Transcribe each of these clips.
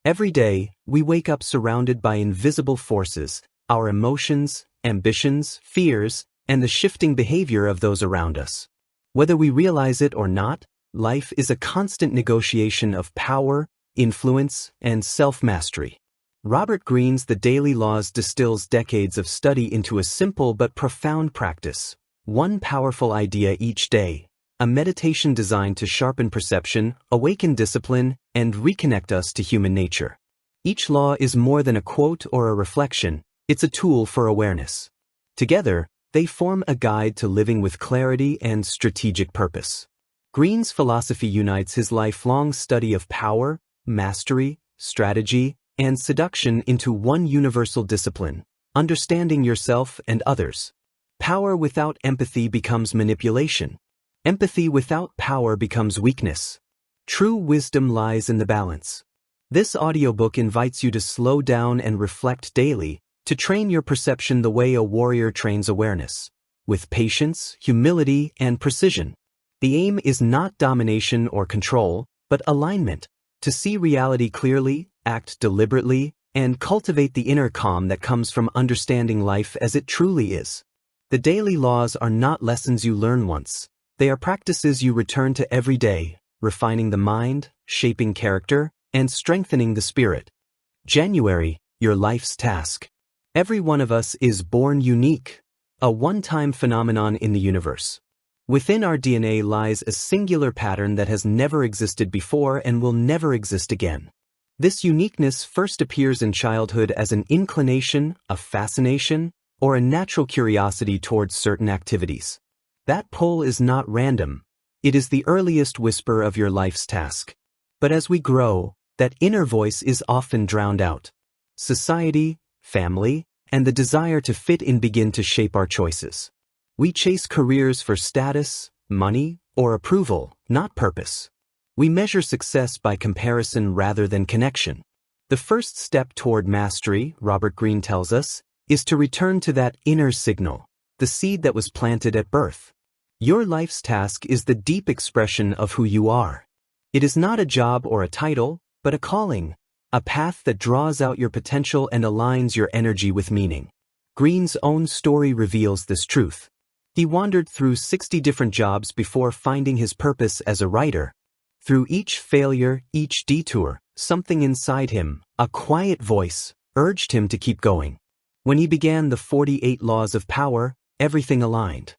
Every day, we wake up surrounded by invisible forces, our emotions, ambitions, fears, and the shifting behavior of those around us. Whether we realize it or not, life is a constant negotiation of power, influence, and self-mastery. Robert Greene's The Daily Laws distills decades of study into a simple but profound practice. One powerful idea each day, a meditation designed to sharpen perception, awaken discipline, and reconnect us to human nature. Each law is more than a quote or a reflection, it's a tool for awareness. Together, they form a guide to living with clarity and strategic purpose. Greene's philosophy unites his lifelong study of power, mastery, strategy, and seduction into one universal discipline, understanding yourself and others. Power without empathy becomes manipulation. Empathy without power becomes weakness. True wisdom lies in the balance. This audiobook invites you to slow down and reflect daily, to train your perception the way a warrior trains awareness, with patience, humility, and precision. The aim is not domination or control, but alignment, to see reality clearly, act deliberately, and cultivate the inner calm that comes from understanding life as it truly is. The daily laws are not lessons you learn once. They are practices you return to every day, refining the mind, shaping character, and strengthening the spirit. January, your life's task. Every one of us is born unique, a one-time phenomenon in the universe. Within our DNA lies a singular pattern that has never existed before and will never exist again. This uniqueness first appears in childhood as an inclination, a fascination, or a natural curiosity towards certain activities. That pull is not random. It is the earliest whisper of your life's task. But as we grow, that inner voice is often drowned out. Society, family, and the desire to fit in begin to shape our choices. We chase careers for status, money, or approval, not purpose. We measure success by comparison rather than connection. The first step toward mastery, Robert Greene tells us, is to return to that inner signal, the seed that was planted at birth. Your life's task is the deep expression of who you are. It is not a job or a title, but a calling, a path that draws out your potential and aligns your energy with meaning. Greene's own story reveals this truth. He wandered through 60 different jobs before finding his purpose as a writer. Through each failure, each detour, something inside him, a quiet voice, urged him to keep going. When he began the 48 Laws of Power, everything aligned.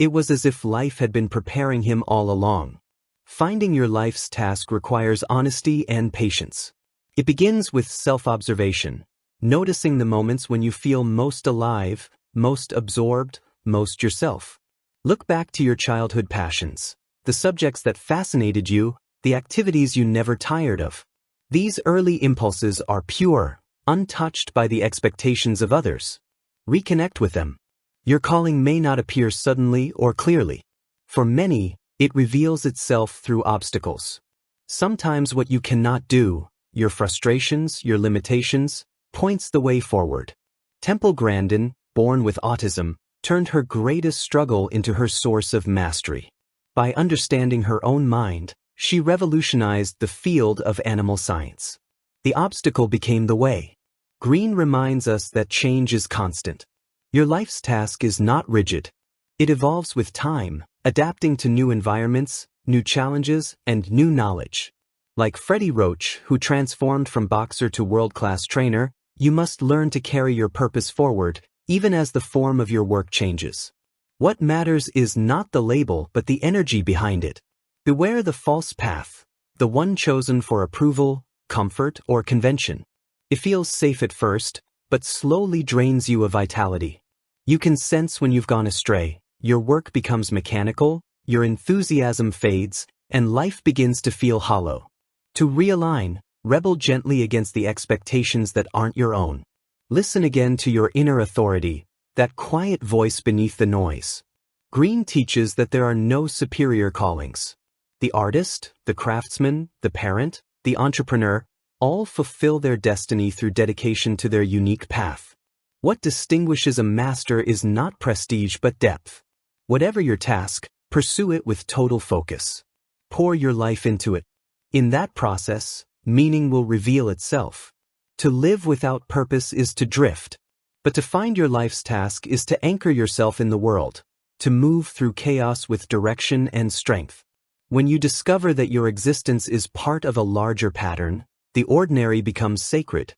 It was as if life had been preparing him all along. Finding your life's task requires honesty and patience. It begins with self-observation, noticing the moments when you feel most alive, most absorbed, most yourself. Look back to your childhood passions, the subjects that fascinated you, the activities you never tired of. These early impulses are pure, untouched by the expectations of others. Reconnect with them. Your calling may not appear suddenly or clearly. For many, it reveals itself through obstacles. Sometimes what you cannot do, your frustrations, your limitations, points the way forward. Temple Grandin, born with autism, turned her greatest struggle into her source of mastery. By understanding her own mind, she revolutionized the field of animal science. The obstacle became the way. Greene reminds us that change is constant. Your life's task is not rigid. It evolves with time, adapting to new environments, new challenges, and new knowledge. Like Freddie Roach, who transformed from boxer to world-class trainer, you must learn to carry your purpose forward, even as the form of your work changes. What matters is not the label but the energy behind it. Beware the false path, the one chosen for approval, comfort, or convention. It feels safe at first, but slowly drains you of vitality. You can sense when you've gone astray. Your work becomes mechanical, your enthusiasm fades, and life begins to feel hollow. To realign, rebel gently against the expectations that aren't your own. Listen again to your inner authority, that quiet voice beneath the noise. Greene teaches that there are no superior callings. The artist, the craftsman, the parent, the entrepreneur, all fulfill their destiny through dedication to their unique path. What distinguishes a master is not prestige but depth. Whatever your task, pursue it with total focus. Pour your life into it. In that process, meaning will reveal itself. To live without purpose is to drift. But to find your life's task is to anchor yourself in the world, to move through chaos with direction and strength. When you discover that your existence is part of a larger pattern, the ordinary becomes sacred.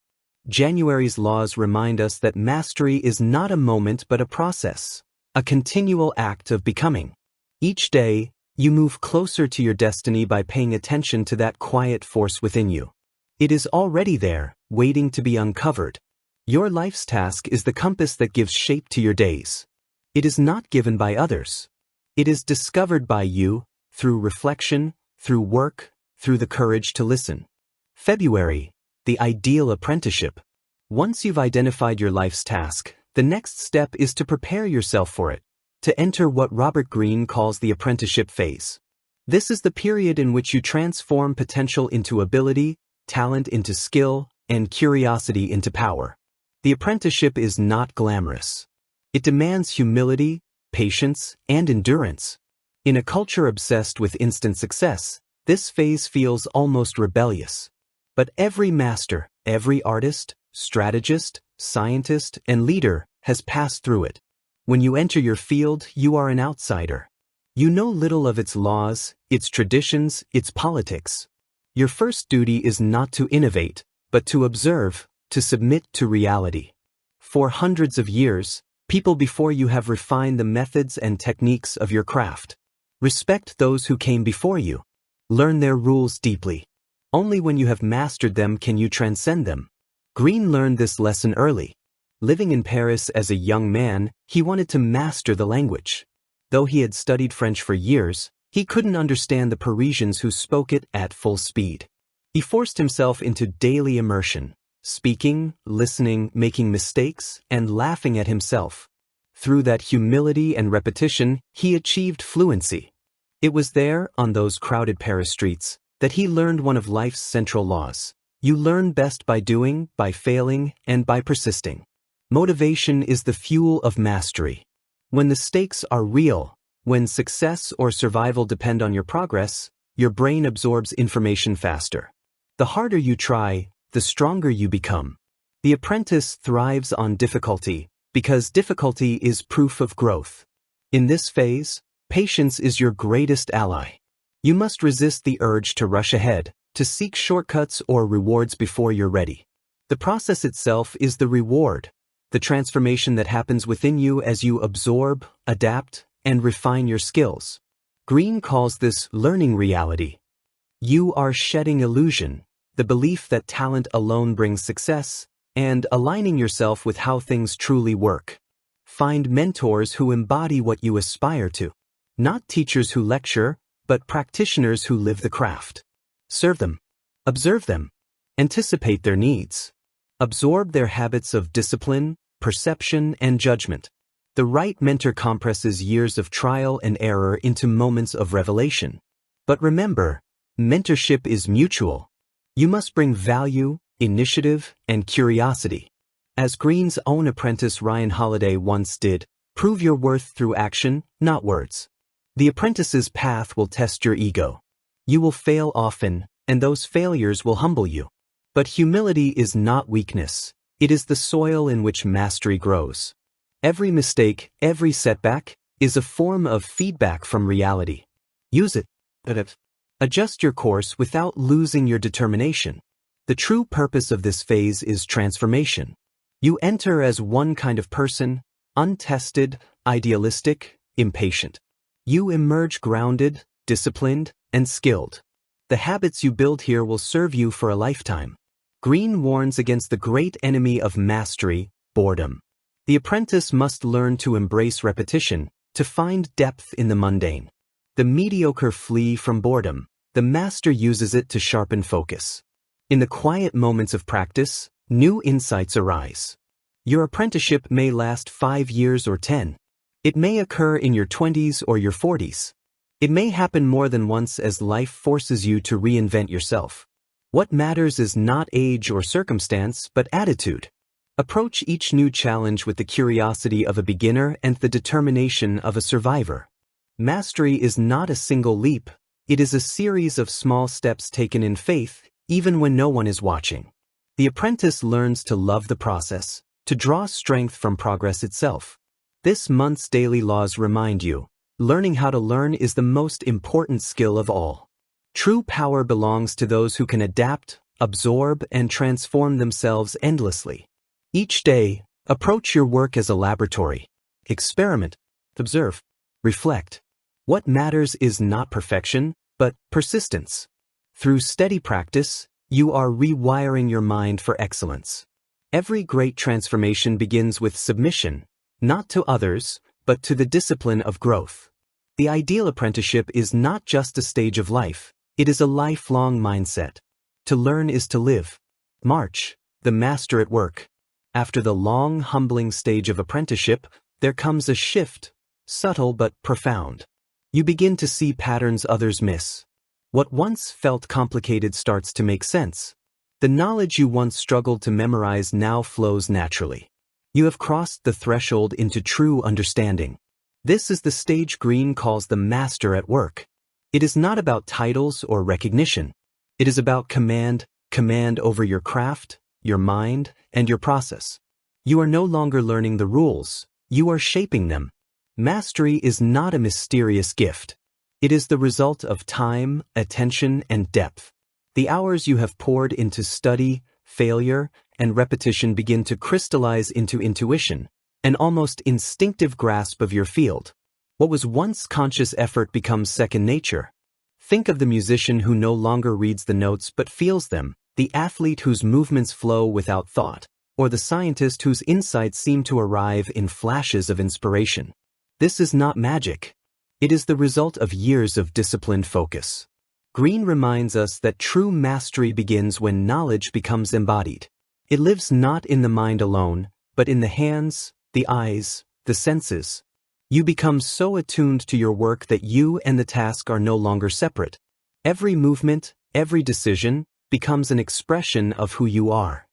January's laws remind us that mastery is not a moment but a process, a continual act of becoming. Each day, you move closer to your destiny by paying attention to that quiet force within you. It is already there, waiting to be uncovered. Your life's task is the compass that gives shape to your days. It is not given by others. It is discovered by you, through reflection, through work, through the courage to listen. February, the ideal apprenticeship. Once you've identified your life's task, the next step is to prepare yourself for it, to enter what Robert Greene calls the apprenticeship phase. This is the period in which you transform potential into ability, talent into skill, and curiosity into power. The apprenticeship is not glamorous. It demands humility, patience, and endurance. In a culture obsessed with instant success, this phase feels almost rebellious. But every master, every artist, strategist, scientist, and leader has passed through it. When you enter your field, you are an outsider. You know little of its laws, its traditions, its politics. Your first duty is not to innovate, but to observe, to submit to reality. For hundreds of years, people before you have refined the methods and techniques of your craft. Respect those who came before you. Learn their rules deeply. Only when you have mastered them can you transcend them. Greene learned this lesson early. Living in Paris as a young man, he wanted to master the language. Though he had studied French for years, he couldn't understand the Parisians who spoke it at full speed. He forced himself into daily immersion, speaking, listening, making mistakes, and laughing at himself. Through that humility and repetition, he achieved fluency. It was there, on those crowded Paris streets, that he learned one of life's central laws. You learn best by doing, by failing, and by persisting. Motivation is the fuel of mastery. When the stakes are real, when success or survival depend on your progress, your brain absorbs information faster. The harder you try, the stronger you become. The apprentice thrives on difficulty, because difficulty is proof of growth. In this phase, patience is your greatest ally. You must resist the urge to rush ahead, to seek shortcuts or rewards before you're ready. The process itself is the reward, the transformation that happens within you as you absorb, adapt, and refine your skills. Greene calls this learning reality. You are shedding illusion, the belief that talent alone brings success, and aligning yourself with how things truly work. Find mentors who embody what you aspire to. Not teachers who lecture, but practitioners who live the craft. Serve them. Observe them. Anticipate their needs. Absorb their habits of discipline, perception, and judgment. The right mentor compresses years of trial and error into moments of revelation. But remember, mentorship is mutual. You must bring value, initiative, and curiosity. As Greene's own apprentice Ryan Holiday once did, prove your worth through action, not words. The apprentice's path will test your ego. You will fail often, and those failures will humble you. But humility is not weakness. It is the soil in which mastery grows. Every mistake, every setback, is a form of feedback from reality. Use it. Adjust your course without losing your determination. The true purpose of this phase is transformation. You enter as one kind of person, untested, idealistic, impatient. You emerge grounded, disciplined, and skilled. The habits you build here will serve you for a lifetime. Greene warns against the great enemy of mastery, boredom. The apprentice must learn to embrace repetition, to find depth in the mundane. The mediocre flee from boredom. The master uses it to sharpen focus. In the quiet moments of practice, new insights arise. Your apprenticeship may last 5 years or 10. It may occur in your 20s or your 40s. It may happen more than once as life forces you to reinvent yourself. What matters is not age or circumstance, but attitude. Approach each new challenge with the curiosity of a beginner and the determination of a survivor. Mastery is not a single leap. It is a series of small steps taken in faith, even when no one is watching. The apprentice learns to love the process, to draw strength from progress itself. This month's daily laws remind you, learning how to learn is the most important skill of all. True power belongs to those who can adapt, absorb, and transform themselves endlessly. Each day, approach your work as a laboratory. Experiment, observe, reflect. What matters is not perfection, but persistence. Through steady practice, you are rewiring your mind for excellence. Every great transformation begins with submission, not to others, but to the discipline of growth. The ideal apprenticeship is not just a stage of life, it is a lifelong mindset. To learn is to live. March, the master at work. After the long, humbling stage of apprenticeship, there comes a shift, subtle but profound. You begin to see patterns others miss. What once felt complicated starts to make sense. The knowledge you once struggled to memorize now flows naturally. You have crossed the threshold into true understanding. This is the stage Greene calls the master at work. It is not about titles or recognition. It is about command over your craft, your mind, and your process. You are no longer learning the rules, you are shaping them. Mastery is not a mysterious gift. It is the result of time, attention, and depth. The hours you have poured into study, failure, and repetition begin to crystallize into intuition, an almost instinctive grasp of your field. What was once conscious effort becomes second nature. Think of the musician who no longer reads the notes but feels them, the athlete whose movements flow without thought, or the scientist whose insights seem to arrive in flashes of inspiration. This is not magic. It is the result of years of disciplined focus. Greene reminds us that true mastery begins when knowledge becomes embodied. It lives not in the mind alone, but in the hands, the eyes, the senses. You become so attuned to your work that you and the task are no longer separate. Every movement, every decision, becomes an expression of who you are.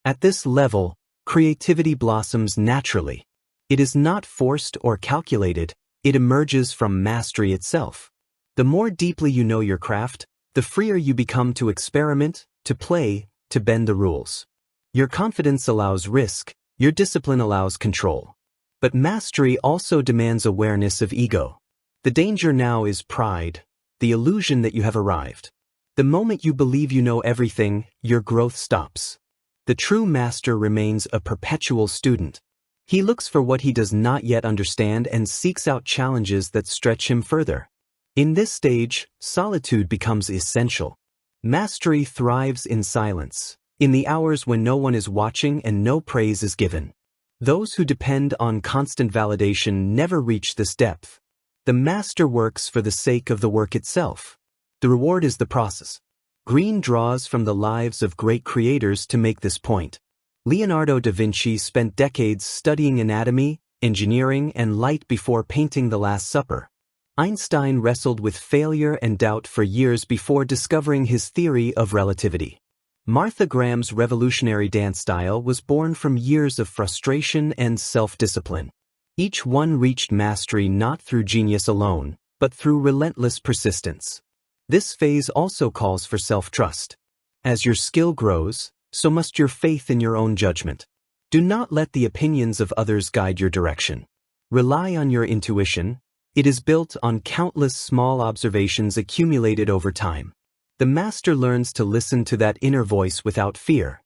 At this level, creativity blossoms naturally. It is not forced or calculated, it emerges from mastery itself. The more deeply you know your craft, the freer you become to experiment, to play, to bend the rules. Your confidence allows risk, your discipline allows control. But mastery also demands awareness of ego. The danger now is pride, the illusion that you have arrived. The moment you believe you know everything, your growth stops. The true master remains a perpetual student. He looks for what he does not yet understand and seeks out challenges that stretch him further. In this stage, solitude becomes essential. Mastery thrives in silence, in the hours when no one is watching and no praise is given. Those who depend on constant validation never reach this depth. The master works for the sake of the work itself. The reward is the process. Greene draws from the lives of great creators to make this point. Leonardo da Vinci spent decades studying anatomy, engineering, and light before painting The Last Supper. Einstein wrestled with failure and doubt for years before discovering his theory of relativity. Martha Graham's revolutionary dance style was born from years of frustration and self-discipline. Each one reached mastery not through genius alone, but through relentless persistence. This phase also calls for self-trust. As your skill grows, so must your faith in your own judgment. Do not let the opinions of others guide your direction. Rely on your intuition. It is built on countless small observations accumulated over time. The master learns to listen to that inner voice without fear.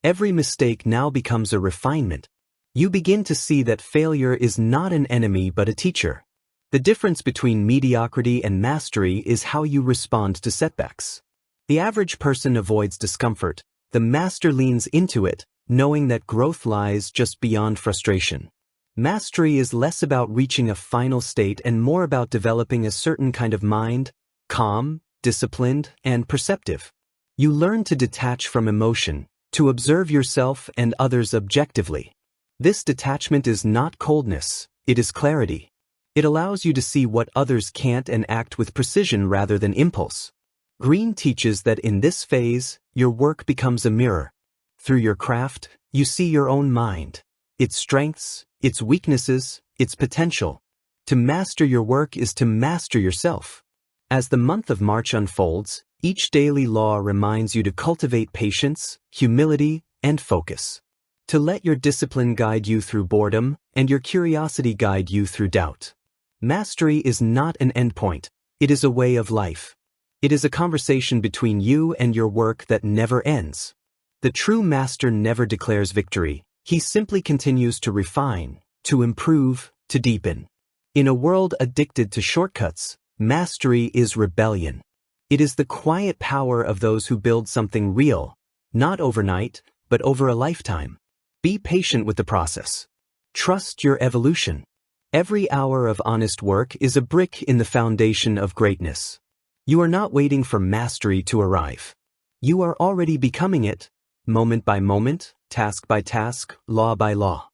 Every mistake now becomes a refinement. You begin to see that failure is not an enemy but a teacher. The difference between mediocrity and mastery is how you respond to setbacks. The average person avoids discomfort. The master leans into it, knowing that growth lies just beyond frustration. Mastery is less about reaching a final state and more about developing a certain kind of mind, calm, disciplined, and perceptive. You learn to detach from emotion, to observe yourself and others objectively. This detachment is not coldness, it is clarity. It allows you to see what others can't and act with precision rather than impulse. Greene teaches that in this phase, your work becomes a mirror. Through your craft, you see your own mind, its strengths, its weaknesses, its potential. To master your work is to master yourself. As the month of March unfolds, Each daily law reminds you to cultivate patience, humility, and focus. To let your discipline guide you through boredom and your curiosity guide you through doubt. Mastery is not an endpoint, it is a way of life. It is a conversation between you and your work that never ends. The true master never declares victory, he simply continues to refine, to improve, to deepen. In a world addicted to shortcuts, mastery is rebellion. It is the quiet power of those who build something real, not overnight, but over a lifetime. Be patient with the process. Trust your evolution. Every hour of honest work is a brick in the foundation of greatness. You are not waiting for mastery to arrive. You are already becoming it, moment by moment, task by task, law by law.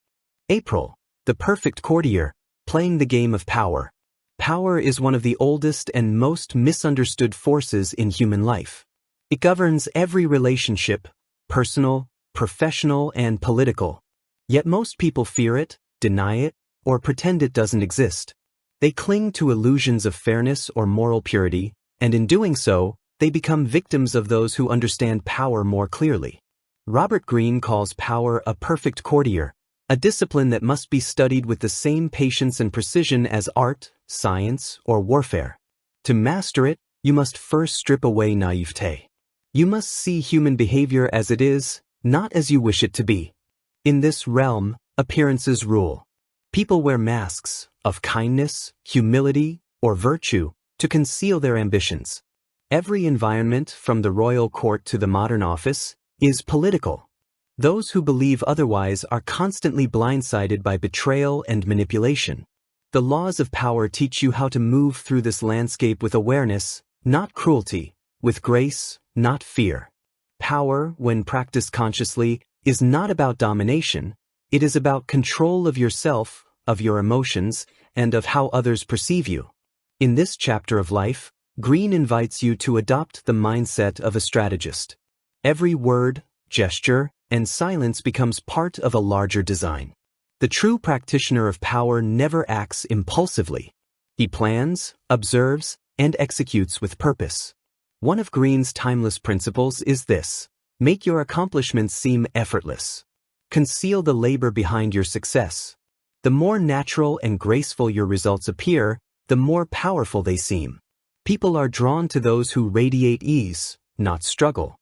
April, the perfect courtier, playing the game of power. Power is one of the oldest and most misunderstood forces in human life. It governs every relationship, personal, professional, and political. Yet most people fear it, deny it, or pretend it doesn't exist. They cling to illusions of fairness or moral purity, and in doing so, they become victims of those who understand power more clearly. Robert Greene calls power a perfect courtier, a discipline that must be studied with the same patience and precision as art, science, or warfare. To master it, you must first strip away naivete. You must see human behavior as it is, not as you wish it to be. In this realm, appearances rule. People wear masks of kindness, humility, or virtue to conceal their ambitions. Every environment, from the royal court to the modern office, is political. Those who believe otherwise are constantly blindsided by betrayal and manipulation. The laws of power teach you how to move through this landscape with awareness, not cruelty, with grace, not fear. Power, when practiced consciously, is not about domination, it is about control of yourself, of your emotions, and of how others perceive you. In this chapter of life, Greene invites you to adopt the mindset of a strategist. Every word, gesture, and silence becomes part of a larger design. The true practitioner of power never acts impulsively. He plans, observes, and executes with purpose. One of Greene's timeless principles is this: make your accomplishments seem effortless. Conceal the labor behind your success. The more natural and graceful your results appear, the more powerful they seem. People are drawn to those who radiate ease, not struggle.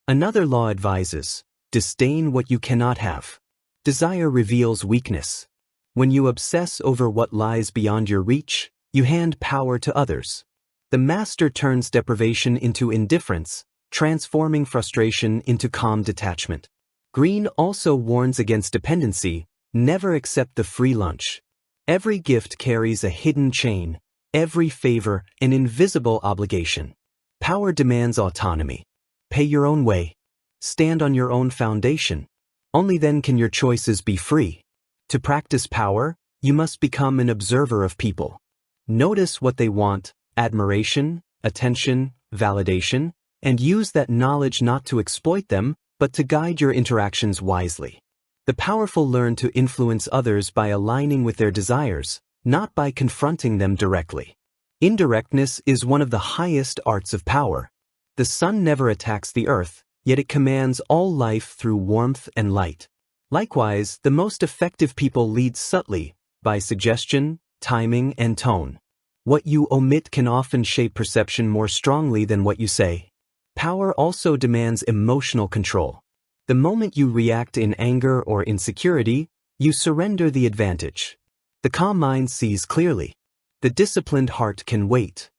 Another law advises: disdain what you cannot have. Desire reveals weakness. When you obsess over what lies beyond your reach, you hand power to others. The master turns deprivation into indifference, transforming frustration into calm detachment. Greene also warns against dependency: never accept the free lunch. Every gift carries a hidden chain, every favor an invisible obligation. Power demands autonomy. Pay your own way. Stand on your own foundation. Only then can your choices be free. To practice power, you must become an observer of people. Notice what they want: admiration, attention, validation, and use that knowledge not to exploit them, but to guide your interactions wisely. The powerful learn to influence others by aligning with their desires, not by confronting them directly. Indirectness is one of the highest arts of power. The sun never attacks the earth, yet it commands all life through warmth and light. Likewise, the most effective people lead subtly, by suggestion, timing, and tone. What you omit can often shape perception more strongly than what you say. Power also demands emotional control. The moment you react in anger or insecurity, you surrender the advantage. The calm mind sees clearly. The disciplined heart can wait.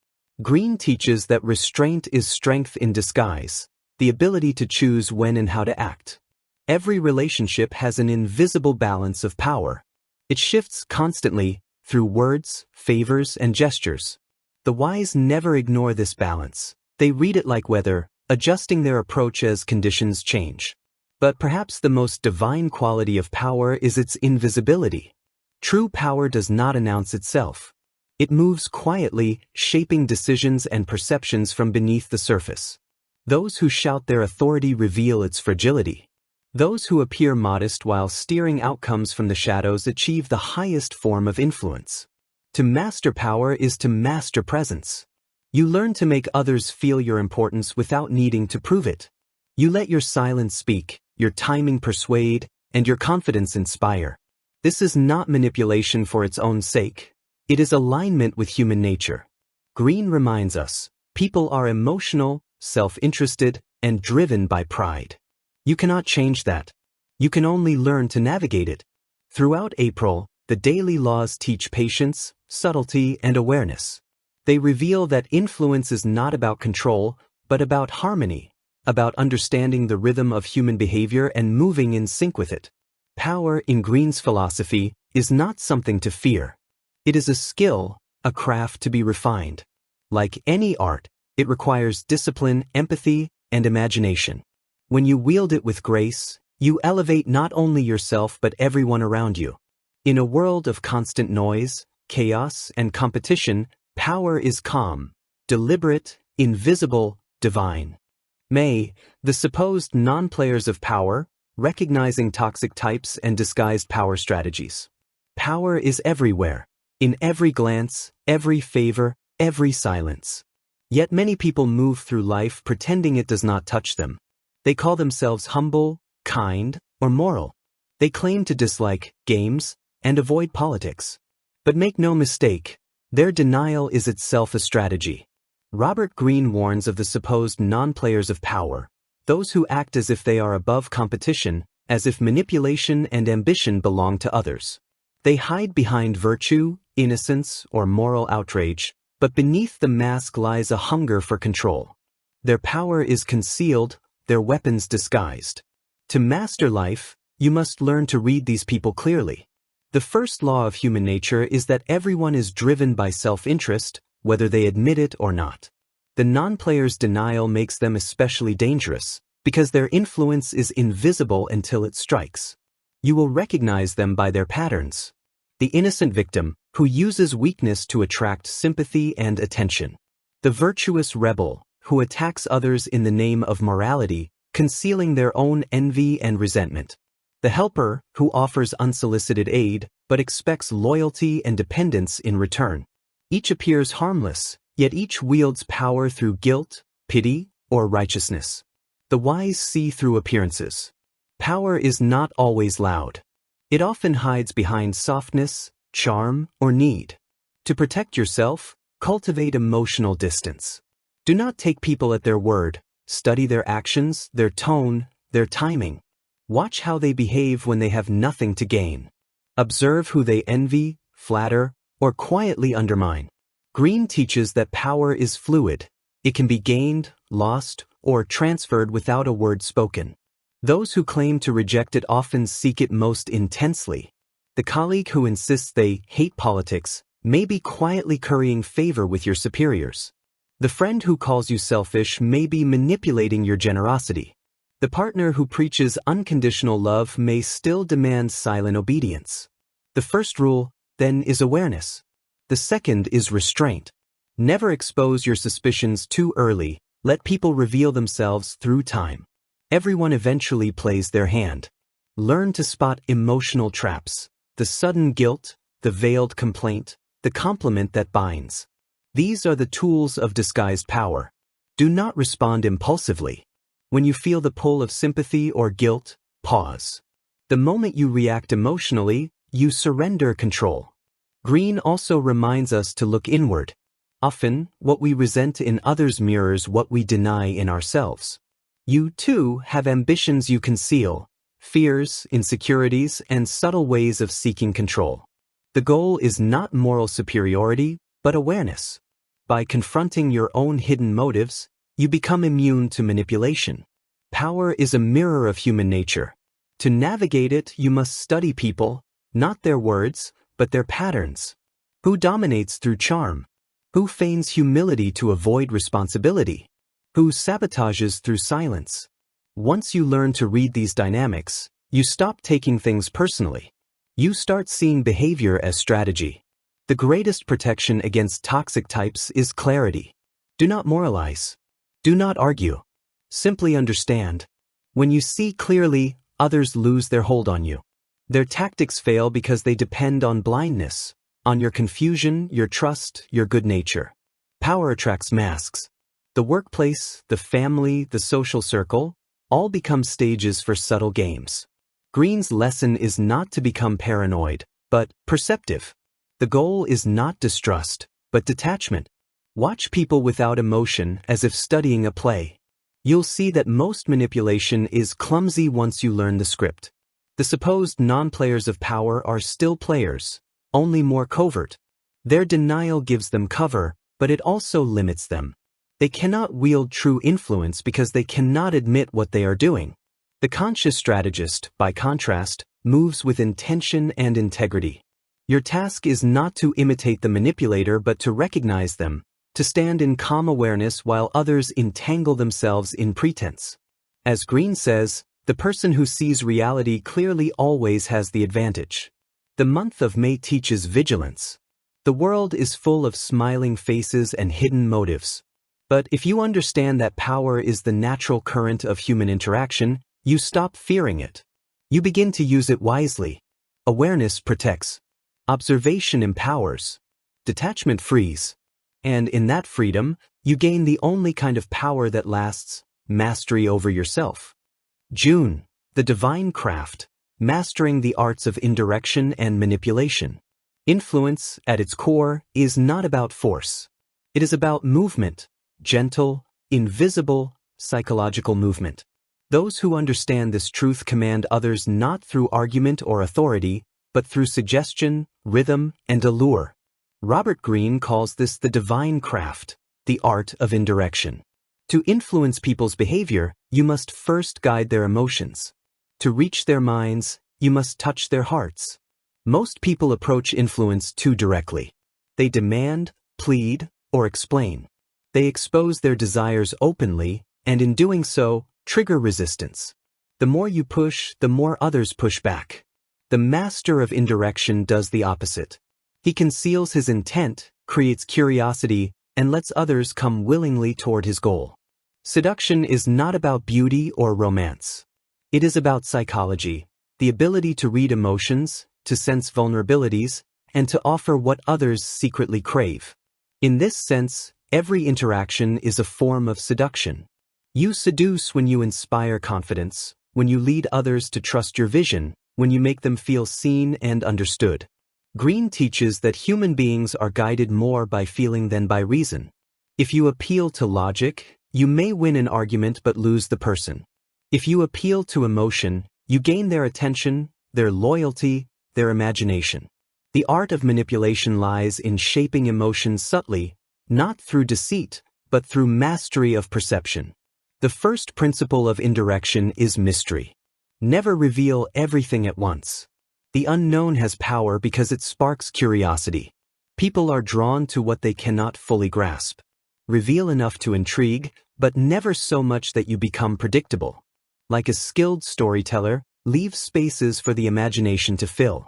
Greene teaches that restraint is strength in disguise, the ability to choose when and how to act. Every relationship has an invisible balance of power. It shifts constantly through words, favors, and gestures. The wise never ignore this balance. They read it like weather, adjusting their approach as conditions change. But perhaps the most divine quality of power is its invisibility. True power does not announce itself. It moves quietly, shaping decisions and perceptions from beneath the surface. Those who shout their authority reveal its fragility. Those who appear modest while steering outcomes from the shadows achieve the highest form of influence. To master power is to master presence. You learn to make others feel your importance without needing to prove it. You let your silence speak, your timing persuade, and your confidence inspire. This is not manipulation for its own sake. It is alignment with human nature. Greene reminds us, people are emotional, self-interested, and driven by pride. You cannot change that. You can only learn to navigate it. Throughout April, the daily laws teach patience, subtlety, and awareness. They reveal that influence is not about control, but about harmony, about understanding the rhythm of human behavior and moving in sync with it. Power, in Greene's philosophy, is not something to fear. It is a skill, a craft to be refined. Like any art, it requires discipline, empathy, and imagination. When you wield it with grace, you elevate not only yourself but everyone around you. In a world of constant noise, chaos, and competition, power is calm, deliberate, invisible, divine. May, the supposed non-players of power, recognizing toxic types and disguised power strategies. Power is everywhere, in every glance, every favor, every silence. Yet many people move through life pretending it does not touch them. They call themselves humble, kind, or moral. They claim to dislike games and avoid politics. But make no mistake, their denial is itself a strategy. Robert Greene warns of the supposed non-players of power, those who act as if they are above competition, as if manipulation and ambition belong to others. They hide behind virtue, innocence, or moral outrage, but beneath the mask lies a hunger for control. Their power is concealed, their weapons disguised. To master life, you must learn to read these people clearly. The first law of human nature is that everyone is driven by self-interest, whether they admit it or not. The non-player's denial makes them especially dangerous, because their influence is invisible until it strikes. You will recognize them by their patterns. The innocent victim, who uses weakness to attract sympathy and attention. The virtuous rebel, who attacks others in the name of morality, concealing their own envy and resentment. The helper, who offers unsolicited aid, but expects loyalty and dependence in return. Each appears harmless, yet each wields power through guilt, pity, or righteousness. The wise see through appearances. Power is not always loud. It often hides behind softness, charm, or need. To protect yourself, cultivate emotional distance. Do not take people at their word. Study their actions, their tone, their timing. Watch how they behave when they have nothing to gain. Observe who they envy, flatter, or quietly undermine. Greene teaches that power is fluid. It can be gained, lost, or transferred without a word spoken. Those who claim to reject it often seek it most intensely. The colleague who insists they hate politics may be quietly currying favor with your superiors. The friend who calls you selfish may be manipulating your generosity. The partner who preaches unconditional love may still demand silent obedience. The first rule, then, is awareness. The second is restraint. Never expose your suspicions too early. Let people reveal themselves through time. Everyone eventually plays their hand. Learn to spot emotional traps, the sudden guilt, the veiled complaint, the compliment that binds. These are the tools of disguised power. Do not respond impulsively. When you feel the pull of sympathy or guilt, pause. The moment you react emotionally, you surrender control. Greene also reminds us to look inward. Often, what we resent in others mirrors what we deny in ourselves. You, too, have ambitions you conceal, fears, insecurities, and subtle ways of seeking control. The goal is not moral superiority, but awareness. By confronting your own hidden motives, you become immune to manipulation. Power is a mirror of human nature. To navigate it, you must study people, not their words, but their patterns. Who dominates through charm? Who feigns humility to avoid responsibility? Who sabotages through silence? Once you learn to read these dynamics, you stop taking things personally. You start seeing behavior as strategy. The greatest protection against toxic types is clarity. Do not moralize. Do not argue. Simply understand. When you see clearly, others lose their hold on you. Their tactics fail because they depend on blindness, on your confusion, your trust, your good nature. Power attracts masks. The workplace, the family, the social circle, all become stages for subtle games. Greene's lesson is not to become paranoid, but perceptive. The goal is not distrust, but detachment. Watch people without emotion as if studying a play. You'll see that most manipulation is clumsy once you learn the script. The supposed non-players of power are still players, only more covert. Their denial gives them cover, but it also limits them. They cannot wield true influence because they cannot admit what they are doing. The conscious strategist, by contrast, moves with intention and integrity. Your task is not to imitate the manipulator but to recognize them, to stand in calm awareness while others entangle themselves in pretense. As Greene says, the person who sees reality clearly always has the advantage. The month of May teaches vigilance. The world is full of smiling faces and hidden motives. But if you understand that power is the natural current of human interaction, you stop fearing it. You begin to use it wisely. Awareness protects. Observation empowers. Detachment frees. And in that freedom, you gain the only kind of power that lasts, mastery over yourself. June, the divine craft, mastering the arts of indirection and manipulation. Influence, at its core, is not about force. It is about movement. Gentle, invisible, psychological movement. Those who understand this truth command others not through argument or authority, but through suggestion, rhythm, and allure. Robert Greene calls this the divine craft, the art of indirection. To influence people's behavior, you must first guide their emotions. To reach their minds, you must touch their hearts. Most people approach influence too directly. They demand, plead, or explain. They expose their desires openly, and in doing so, trigger resistance. The more you push, the more others push back. The master of indirection does the opposite. He conceals his intent, creates curiosity, and lets others come willingly toward his goal. Seduction is not about beauty or romance. It is about psychology, the ability to read emotions, to sense vulnerabilities, and to offer what others secretly crave. In this sense, every interaction is a form of seduction. You seduce when you inspire confidence, when you lead others to trust your vision, when you make them feel seen and understood. Greene teaches that human beings are guided more by feeling than by reason. If you appeal to logic, you may win an argument but lose the person. If you appeal to emotion, you gain their attention, their loyalty, their imagination. The art of manipulation lies in shaping emotions subtly, not through deceit, but through mastery of perception. The first principle of indirection is mystery. Never reveal everything at once. The unknown has power because it sparks curiosity. People are drawn to what they cannot fully grasp. Reveal enough to intrigue, but never so much that you become predictable. Like a skilled storyteller, leave spaces for the imagination to fill.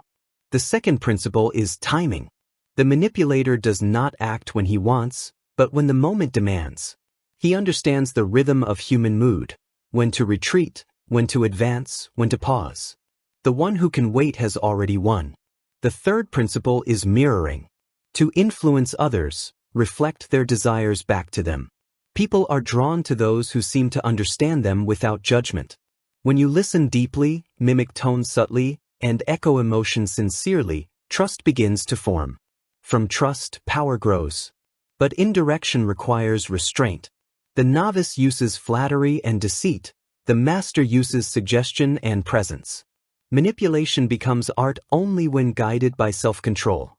The second principle is timing. The manipulator does not act when he wants, but when the moment demands. He understands the rhythm of human mood, when to retreat, when to advance, when to pause. The one who can wait has already won. The third principle is mirroring. To influence others, reflect their desires back to them. People are drawn to those who seem to understand them without judgment. When you listen deeply, mimic tone subtly, and echo emotion sincerely, trust begins to form. From trust, power grows. But indirection requires restraint. The novice uses flattery and deceit. The master uses suggestion and presence. Manipulation becomes art only when guided by self-control.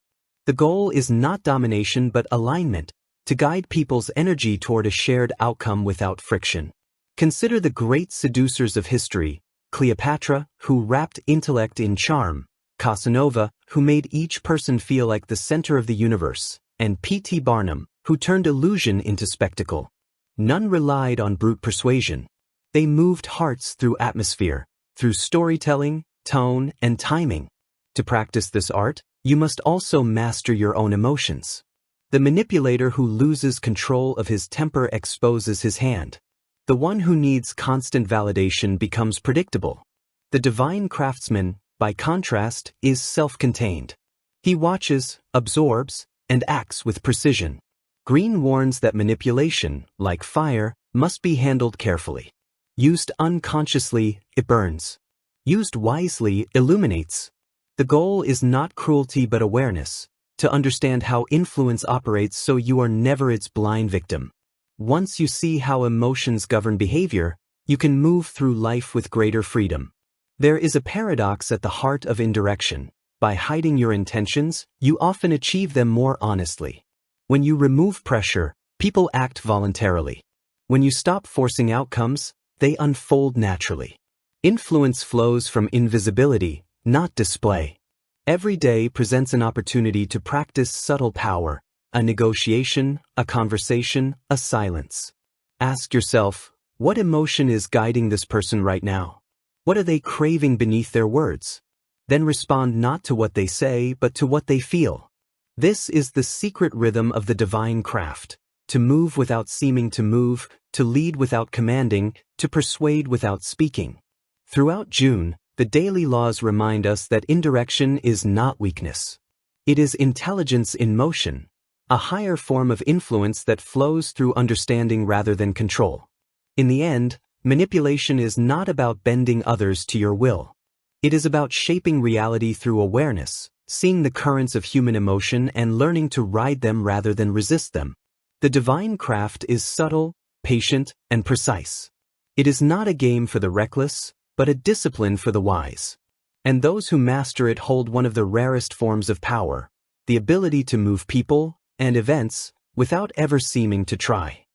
The goal is not domination but alignment, to guide people's energy toward a shared outcome without friction. Consider the great seducers of history: Cleopatra, who wrapped intellect in charm; Casanova, who made each person feel like the center of the universe; and P.T. Barnum, who turned illusion into spectacle. None relied on brute persuasion. They moved hearts through atmosphere, through storytelling, tone, and timing. To practice this art, you must also master your own emotions. The manipulator who loses control of his temper exposes his hand. The one who needs constant validation becomes predictable. The divine craftsman, by contrast, is self-contained. He watches, absorbs, and acts with precision. Greene warns that manipulation, like fire, must be handled carefully. Used unconsciously, it burns. Used wisely, illuminates. The goal is not cruelty but awareness, to understand how influence operates so you are never its blind victim. Once you see how emotions govern behavior, you can move through life with greater freedom. There is a paradox at the heart of indirection. By hiding your intentions, you often achieve them more honestly. When you remove pressure, people act voluntarily. When you stop forcing outcomes, they unfold naturally. Influence flows from invisibility, not display. Every day presents an opportunity to practice subtle power, a negotiation, a conversation, a silence. Ask yourself, what emotion is guiding this person right now? What are they craving beneath their words? Then respond not to what they say, but to what they feel. This is the secret rhythm of the divine craft: to move without seeming to move, to lead without commanding, to persuade without speaking. Throughout June, the daily laws remind us that indirection is not weakness. It is intelligence in motion, a higher form of influence that flows through understanding rather than control. In the end, manipulation is not about bending others to your will. It is about shaping reality through awareness, seeing the currents of human emotion and learning to ride them rather than resist them. The divine craft is subtle, patient, and precise. It is not a game for the reckless, but a discipline for the wise. And those who master it hold one of the rarest forms of power, the ability to move people and events without ever seeming to try.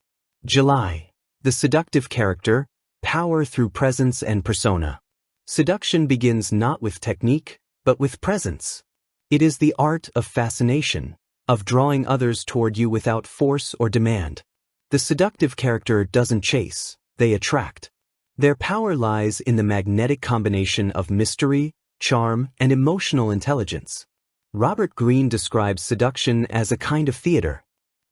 July. The seductive character, power through presence and persona. Seduction begins not with technique, but with presence. It is the art of fascination, of drawing others toward you without force or demand. The seductive character doesn't chase, they attract. Their power lies in the magnetic combination of mystery, charm, and emotional intelligence. Robert Greene describes seduction as a kind of theater.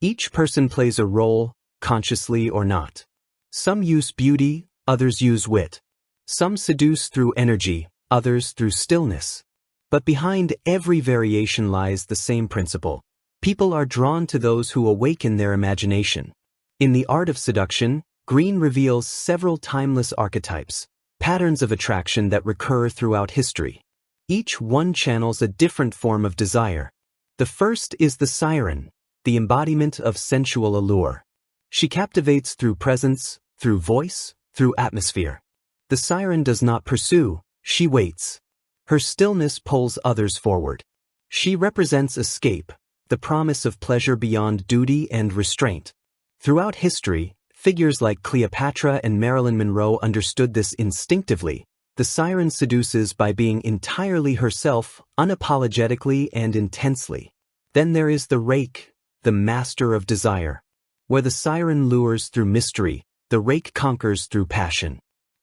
Each person plays a role, consciously or not. Some use beauty, others use wit. Some seduce through energy, others through stillness. But behind every variation lies the same principle. People are drawn to those who awaken their imagination. In the art of seduction, Greene reveals several timeless archetypes, patterns of attraction that recur throughout history. Each one channels a different form of desire. The first is the siren, the embodiment of sensual allure. She captivates through presence, through voice, through atmosphere. The siren does not pursue, she waits. Her stillness pulls others forward. She represents escape, the promise of pleasure beyond duty and restraint. Throughout history, figures like Cleopatra and Marilyn Monroe understood this instinctively. The siren seduces by being entirely herself, unapologetically and intensely. Then there is the rake, the master of desire. Where the siren lures through mystery, the rake conquers through passion.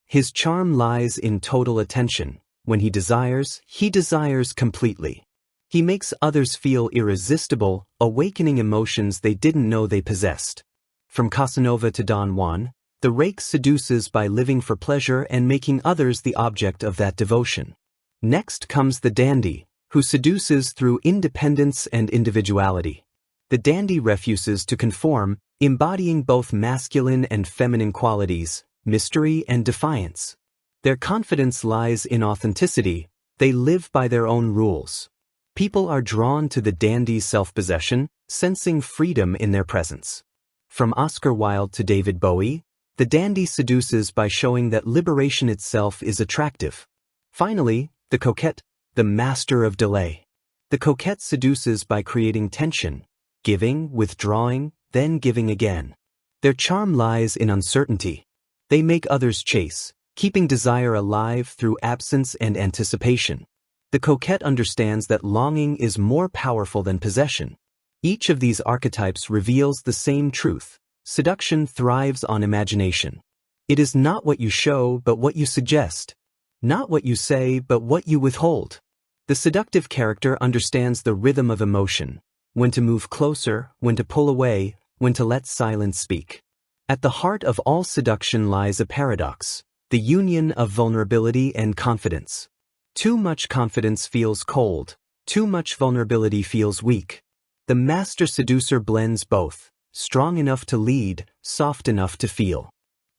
His charm lies in total attention. When he desires completely. He makes others feel irresistible, awakening emotions they didn't know they possessed. From Casanova to Don Juan, the rake seduces by living for pleasure and making others the object of that devotion. Next comes the dandy, who seduces through independence and individuality. The dandy refuses to conform, embodying both masculine and feminine qualities, mystery and defiance. Their confidence lies in authenticity. They live by their own rules. People are drawn to the dandy's self-possession, sensing freedom in their presence. From Oscar Wilde to David Bowie, the dandy seduces by showing that liberation itself is attractive. Finally, the coquette, the master of delay. The coquette seduces by creating tension, giving, withdrawing, then giving again. Their charm lies in uncertainty. They make others chase, keeping desire alive through absence and anticipation. The coquette understands that longing is more powerful than possession. Each of these archetypes reveals the same truth. Seduction thrives on imagination. It is not what you show, but what you suggest. Not what you say, but what you withhold. The seductive character understands the rhythm of emotion, when to move closer, when to pull away, when to let silence speak. At the heart of all seduction lies a paradox, the union of vulnerability and confidence. Too much confidence feels cold, too much vulnerability feels weak. The master seducer blends both, strong enough to lead, soft enough to feel.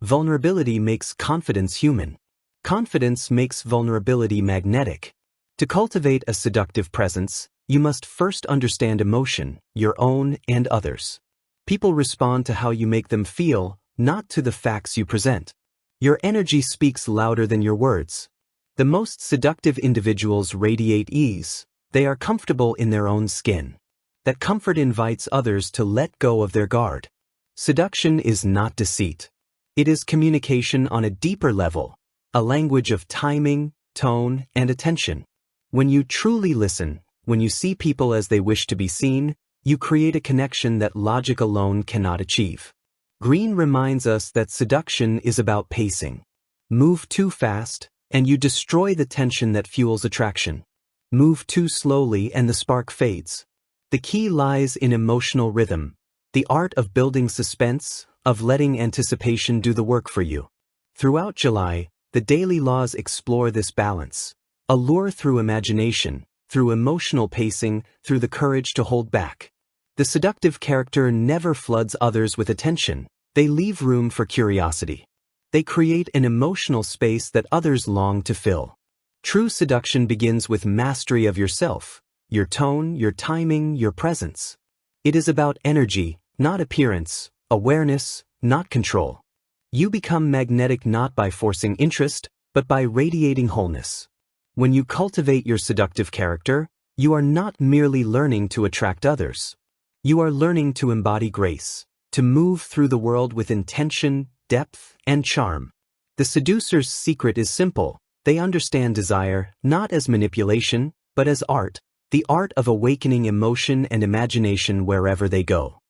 Vulnerability makes confidence human. Confidence makes vulnerability magnetic. To cultivate a seductive presence, you must first understand emotion, your own and others. People respond to how you make them feel, not to the facts you present. Your energy speaks louder than your words. The most seductive individuals radiate ease. They are comfortable in their own skin. That comfort invites others to let go of their guard. Seduction is not deceit. It is communication on a deeper level, a language of timing, tone, and attention. When you truly listen, when you see people as they wish to be seen, you create a connection that logic alone cannot achieve. Greene reminds us that seduction is about pacing. Move too fast, and you destroy the tension that fuels attraction. Move too slowly and the spark fades. The key lies in emotional rhythm, the art of building suspense, of letting anticipation do the work for you. Throughout July, the daily laws explore this balance. Allure through imagination, through emotional pacing, through the courage to hold back. The seductive character never floods others with attention. They leave room for curiosity. They create an emotional space that others long to fill. True seduction begins with mastery of yourself, your tone, your timing, your presence. It is about energy, not appearance, awareness, not control. You become magnetic not by forcing interest, but by radiating wholeness. When you cultivate your seductive character, you are not merely learning to attract others. You are learning to embody grace, to move through the world with intention, depth, and charm. The seducer's secret is simple. They understand desire not as manipulation, but as art, the art of awakening emotion and imagination wherever they go.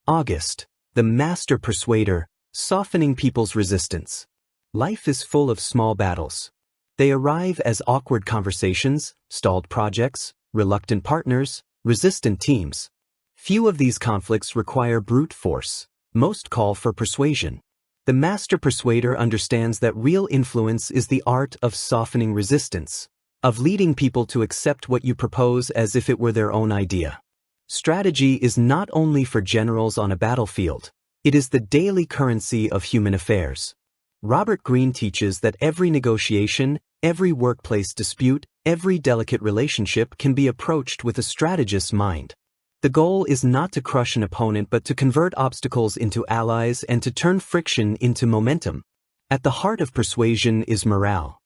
August, the master persuader, softening people's resistance. Life is full of small battles. They arrive as awkward conversations, stalled projects, reluctant partners, resistant teams. Few of these conflicts require brute force. Most call for persuasion. The master persuader understands that real influence is the art of softening resistance, of leading people to accept what you propose as if it were their own idea. Strategy is not only for generals on a battlefield, it is the daily currency of human affairs. Robert Greene teaches that every negotiation, every workplace dispute, every delicate relationship can be approached with a strategist's mind. The goal is not to crush an opponent but to convert obstacles into allies and to turn friction into momentum. At the heart of persuasion is morale.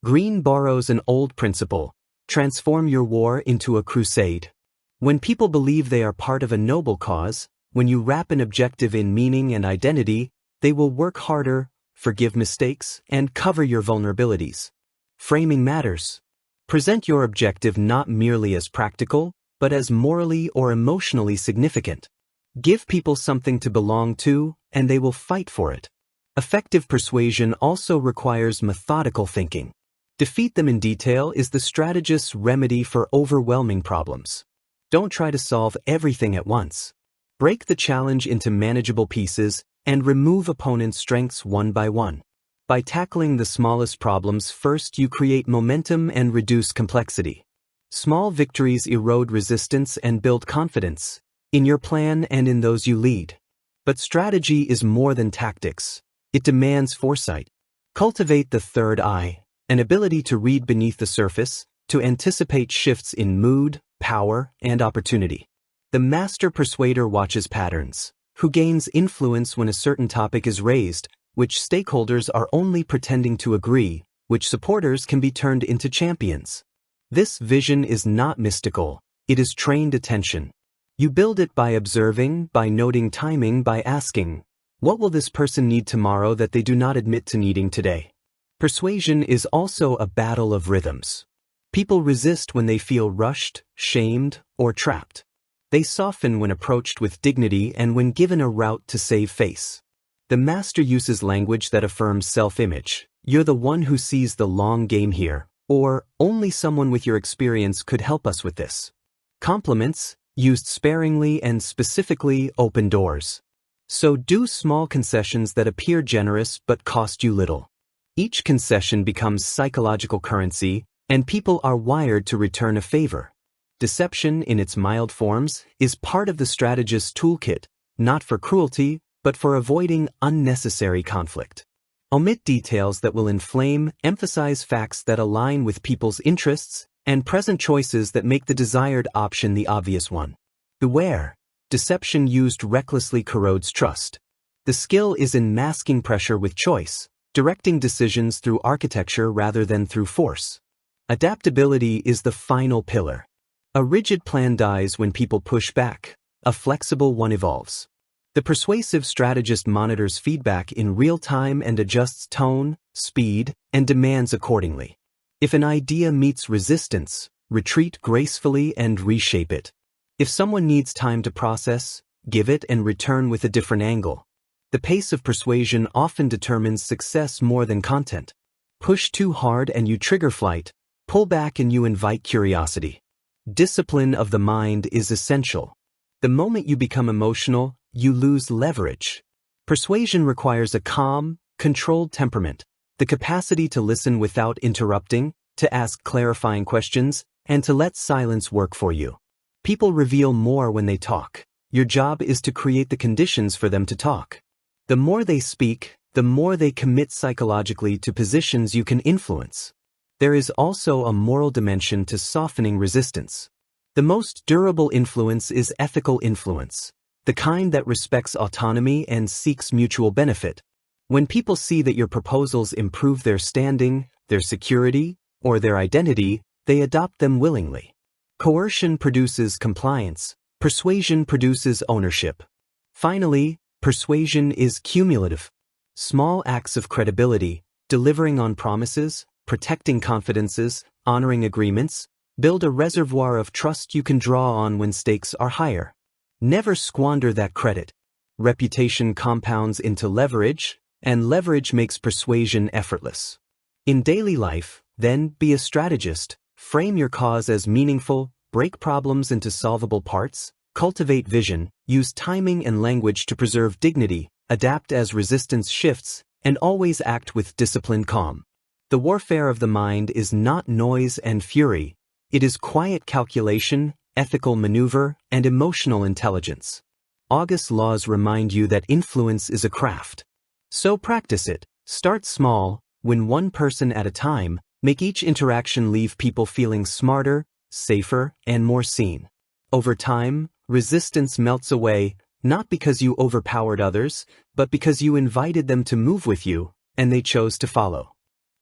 Greene borrows an old principle: transform your war into a crusade. When people believe they are part of a noble cause, when you wrap an objective in meaning and identity, they will work harder, forgive mistakes, and cover your vulnerabilities. Framing matters. Present your objective not merely as practical, but as morally or emotionally significant. Give people something to belong to, and they will fight for it. Effective persuasion also requires methodical thinking. Defeat them in detail is the strategist's remedy for overwhelming problems. Don't try to solve everything at once. Break the challenge into manageable pieces and remove opponents' strengths one by one. By tackling the smallest problems first, you create momentum and reduce complexity. Small victories erode resistance and build confidence, in your plan and in those you lead. But strategy is more than tactics. It demands foresight. Cultivate the third eye, an ability to read beneath the surface, to anticipate shifts in mood, power, and opportunity. The master persuader watches patterns. Who gains influence when a certain topic is raised, which stakeholders are only pretending to agree, which supporters can be turned into champions. This vision is not mystical, it is trained attention. You build it by observing, by noting timing, by asking, what will this person need tomorrow that they do not admit to needing today? Persuasion is also a battle of rhythms. People resist when they feel rushed, shamed, or trapped. They soften when approached with dignity and when given a route to save face. The master uses language that affirms self-image. You're the one who sees the long game here. Or, only someone with your experience could help us with this. Compliments, used sparingly and specifically, open doors. So do small concessions that appear generous but cost you little. Each concession becomes psychological currency, and people are wired to return a favor. Deception, in its mild forms, is part of the strategist's toolkit, not for cruelty, but for avoiding unnecessary conflict. Omit details that will inflame, emphasize facts that align with people's interests, and present choices that make the desired option the obvious one. Beware, deception used recklessly corrodes trust. The skill is in masking pressure with choice, directing decisions through architecture rather than through force. Adaptability is the final pillar. A rigid plan dies when people push back. A flexible one evolves. The persuasive strategist monitors feedback in real time and adjusts tone, speed, and demands accordingly. If an idea meets resistance, retreat gracefully and reshape it. If someone needs time to process, give it and return with a different angle. The pace of persuasion often determines success more than content. Push too hard and you trigger flight. Pull back and you invite curiosity. Discipline of the mind is essential. The moment you become emotional, you lose leverage. Persuasion requires a calm, controlled temperament, the capacity to listen without interrupting, to ask clarifying questions, and to let silence work for you. People reveal more when they talk. Your job is to create the conditions for them to talk. The more they speak, the more they commit psychologically to positions you can influence. There is also a moral dimension to softening resistance. The most durable influence is ethical influence, the kind that respects autonomy and seeks mutual benefit. When people see that your proposals improve their standing, their security, or their identity, they adopt them willingly. Coercion produces compliance. Persuasion produces ownership. Finally, persuasion is cumulative. Small acts of credibility, delivering on promises, protecting confidences, honoring agreements, build a reservoir of trust you can draw on when stakes are higher. Never squander that credit. Reputation compounds into leverage, and leverage makes persuasion effortless. In daily life, then, be a strategist. Frame your cause as meaningful, break problems into solvable parts, cultivate vision, use timing and language to preserve dignity, adapt as resistance shifts, and always act with disciplined calm. The warfare of the mind is not noise and fury. It is quiet calculation, ethical maneuver, and emotional intelligence. August's laws remind you that influence is a craft. So practice it. Start small, win one person at a time, make each interaction leave people feeling smarter, safer, and more seen. Over time, resistance melts away, not because you overpowered others, but because you invited them to move with you, and they chose to follow.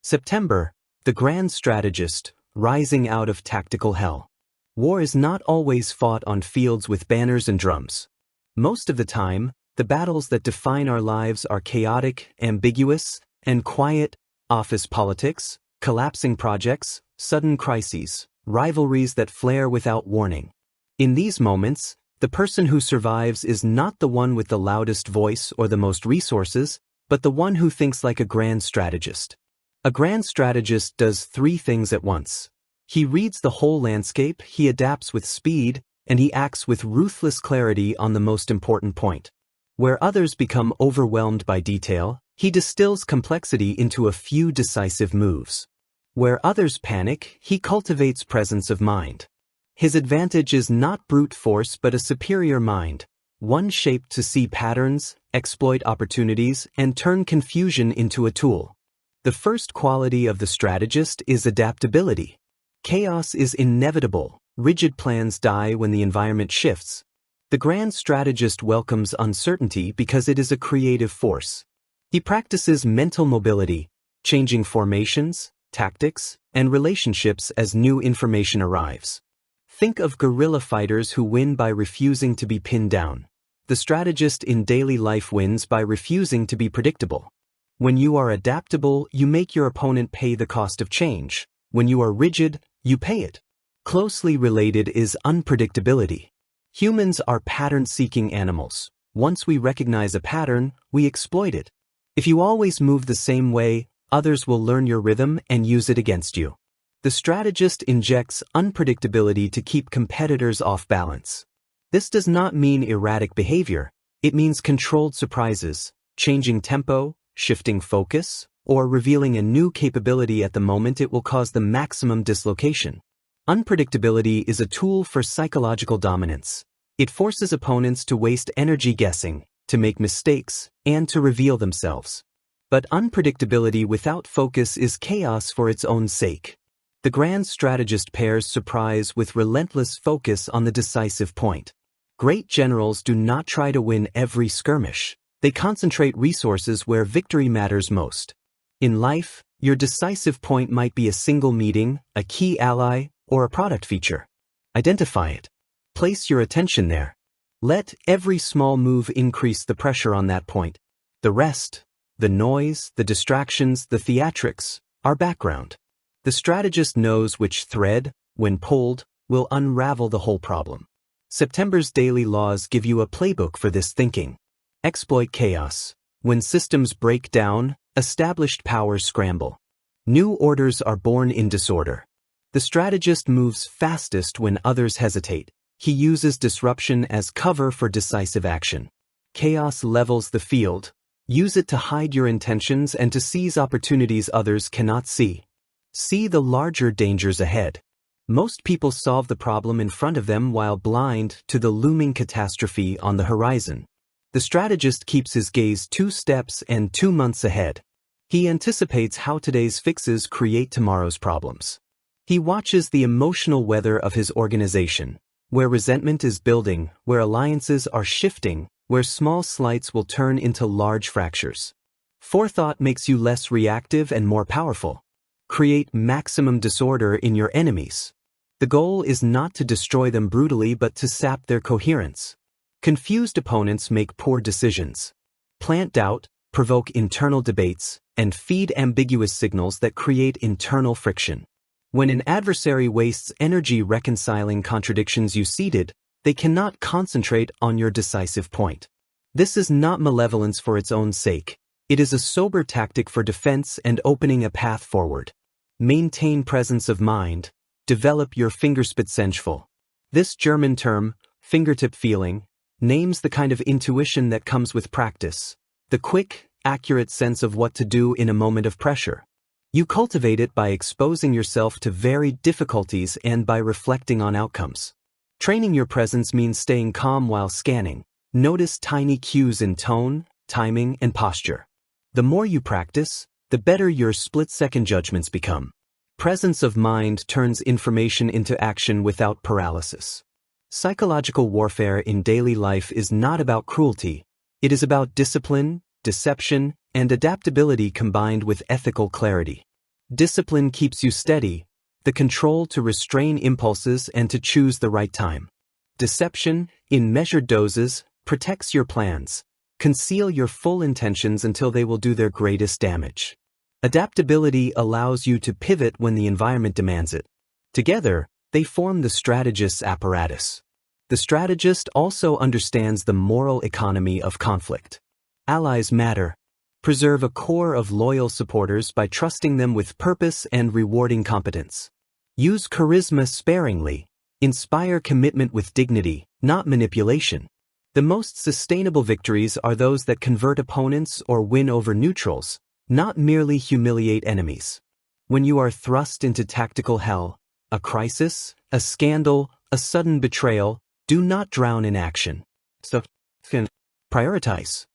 September, the grand strategist, rising out of tactical hell. War is not always fought on fields with banners and drums. Most of the time, the battles that define our lives are chaotic, ambiguous, and quiet: office politics, collapsing projects, sudden crises, rivalries that flare without warning. In these moments, the person who survives is not the one with the loudest voice or the most resources, but the one who thinks like a grand strategist. A grand strategist does three things at once. He reads the whole landscape, he adapts with speed, and he acts with ruthless clarity on the most important point. Where others become overwhelmed by detail, he distills complexity into a few decisive moves. Where others panic, he cultivates presence of mind. His advantage is not brute force but a superior mind, one shaped to see patterns, exploit opportunities, and turn confusion into a tool. The first quality of the strategist is adaptability. Chaos is inevitable. Rigid plans die when the environment shifts. The grand strategist welcomes uncertainty because it is a creative force. He practices mental mobility, changing formations, tactics, and relationships as new information arrives. Think of guerrilla fighters who win by refusing to be pinned down. The strategist in daily life wins by refusing to be predictable. When you are adaptable, you make your opponent pay the cost of change. When you are rigid, you pay it. Closely related is unpredictability. Humans are pattern-seeking animals. Once we recognize a pattern, we exploit it. If you always move the same way, others will learn your rhythm and use it against you. The strategist injects unpredictability to keep competitors off balance. This does not mean erratic behavior. It means controlled surprises, changing tempo, shifting focus, or revealing a new capability at the moment it will cause the maximum dislocation. Unpredictability is a tool for psychological dominance. It forces opponents to waste energy guessing, to make mistakes, and to reveal themselves. But unpredictability without focus is chaos for its own sake. The grand strategist pairs surprise with relentless focus on the decisive point. Great generals do not try to win every skirmish. They concentrate resources where victory matters most. In life, your decisive point might be a single meeting, a key ally, or a product feature. Identify it. Place your attention there. Let every small move increase the pressure on that point. The rest, the noise, the distractions, the theatrics, are background. The strategist knows which thread, when pulled, will unravel the whole problem. September's daily laws give you a playbook for this thinking. Exploit chaos. When systems break down, established powers scramble. New orders are born in disorder. The strategist moves fastest when others hesitate. He uses disruption as cover for decisive action. Chaos levels the field. Use it to hide your intentions and to seize opportunities others cannot see. See the larger dangers ahead. Most people solve the problem in front of them while blind to the looming catastrophe on the horizon. The strategist keeps his gaze 2 steps and 2 months ahead. He anticipates how today's fixes create tomorrow's problems. He watches the emotional weather of his organization, where resentment is building, where alliances are shifting, where small slights will turn into large fractures. Forethought makes you less reactive and more powerful. Create maximum disorder in your enemies. The goal is not to destroy them brutally but to sap their coherence. Confused opponents make poor decisions. Plant doubt, provoke internal debates, and feed ambiguous signals that create internal friction. When an adversary wastes energy reconciling contradictions you seeded, they cannot concentrate on your decisive point. This is not malevolence for its own sake. It is a sober tactic for defense and opening a path forward. Maintain presence of mind. Develop your Fingerspitzengefühl. This German term, fingertip feeling, names the kind of intuition that comes with practice. The quick, accurate sense of what to do in a moment of pressure. You cultivate it by exposing yourself to varied difficulties and by reflecting on outcomes. Training your presence means staying calm while scanning. Notice tiny cues in tone, timing, and posture. The more you practice, the better your split-second judgments become. Presence of mind turns information into action without paralysis. Psychological warfare in daily life is not about cruelty. It is about discipline, deception, and adaptability combined with ethical clarity. Discipline keeps you steady, the control to restrain impulses and to choose the right time. Deception, in measured doses, protects your plans. Conceal your full intentions until they will do their greatest damage. Adaptability allows you to pivot when the environment demands it. Together, they form the strategist's apparatus. The strategist also understands the moral economy of conflict. Allies matter. Preserve a core of loyal supporters by trusting them with purpose and rewarding competence. Use charisma sparingly. Inspire commitment with dignity, not manipulation. The most sustainable victories are those that convert opponents or win over neutrals, not merely humiliate enemies. When you are thrust into tactical hell, a crisis, a scandal, a sudden betrayal, do not drown in action. So, prioritize.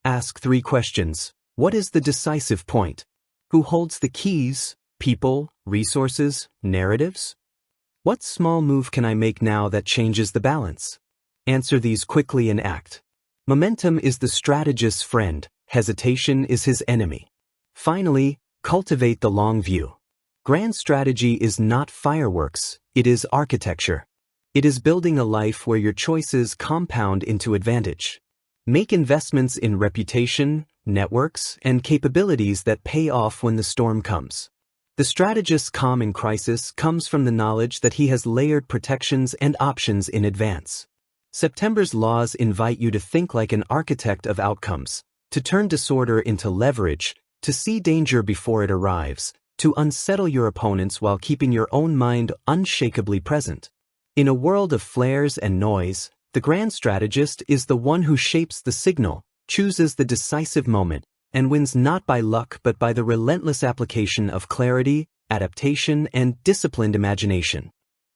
Ask 3 questions. What is the decisive point? Who holds the keys? People, resources, narratives? What small move can I make now that changes the balance? Answer these quickly and act. Momentum is the strategist's friend. Hesitation is his enemy. Finally, cultivate the long view. Grand strategy is not fireworks, it is architecture. It is building a life where your choices compound into advantage. Make investments in reputation, networks, and capabilities that pay off when the storm comes. The strategist's calm in crisis comes from the knowledge that he has layered protections and options in advance. September's laws invite you to think like an architect of outcomes, to turn disorder into leverage, to see danger before it arrives, to unsettle your opponents while keeping your own mind unshakably present. In a world of flares and noise, the grand strategist is the one who shapes the signal, chooses the decisive moment, and wins not by luck but by the relentless application of clarity, adaptation, and disciplined imagination.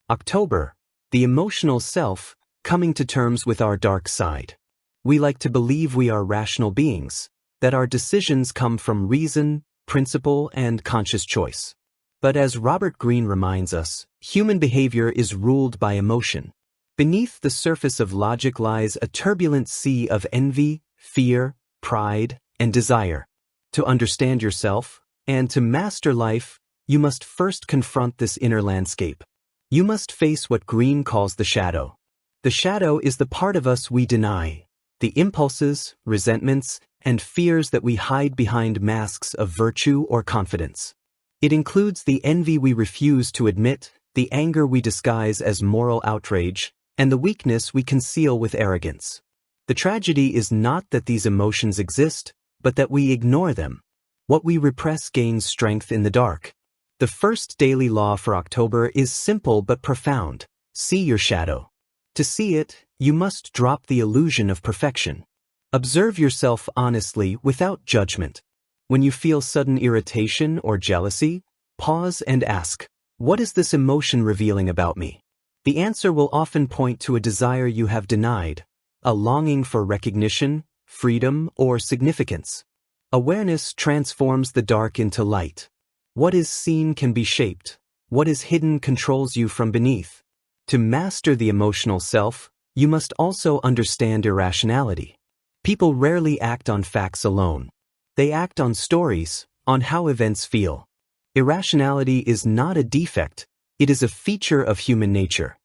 October, the emotional self, coming to terms with our dark side. We like to believe we are rational beings, that our decisions come from reason, principle, and conscious choice. But as Robert Greene reminds us, human behavior is ruled by emotion. Beneath the surface of logic lies a turbulent sea of envy, fear, pride, and desire. To understand yourself, and to master life, you must first confront this inner landscape. You must face what Greene calls the shadow. The shadow is the part of us we deny, the impulses, resentments, and fears that we hide behind masks of virtue or confidence. It includes the envy we refuse to admit, the anger we disguise as moral outrage, and the weakness we conceal with arrogance. The tragedy is not that these emotions exist, but that we ignore them. What we repress gains strength in the dark. The first daily law for October is simple but profound. See your shadow. To see it, you must drop the illusion of perfection. Observe yourself honestly without judgment. When you feel sudden irritation or jealousy, pause and ask, what is this emotion revealing about me? The answer will often point to a desire you have denied, a longing for recognition, freedom, or significance. Awareness transforms the dark into light. What is seen can be shaped. What is hidden controls you from beneath. To master the emotional self, you must also understand irrationality. People rarely act on facts alone. They act on stories, on how events feel. Irrationality is not a defect, it is a feature of human nature.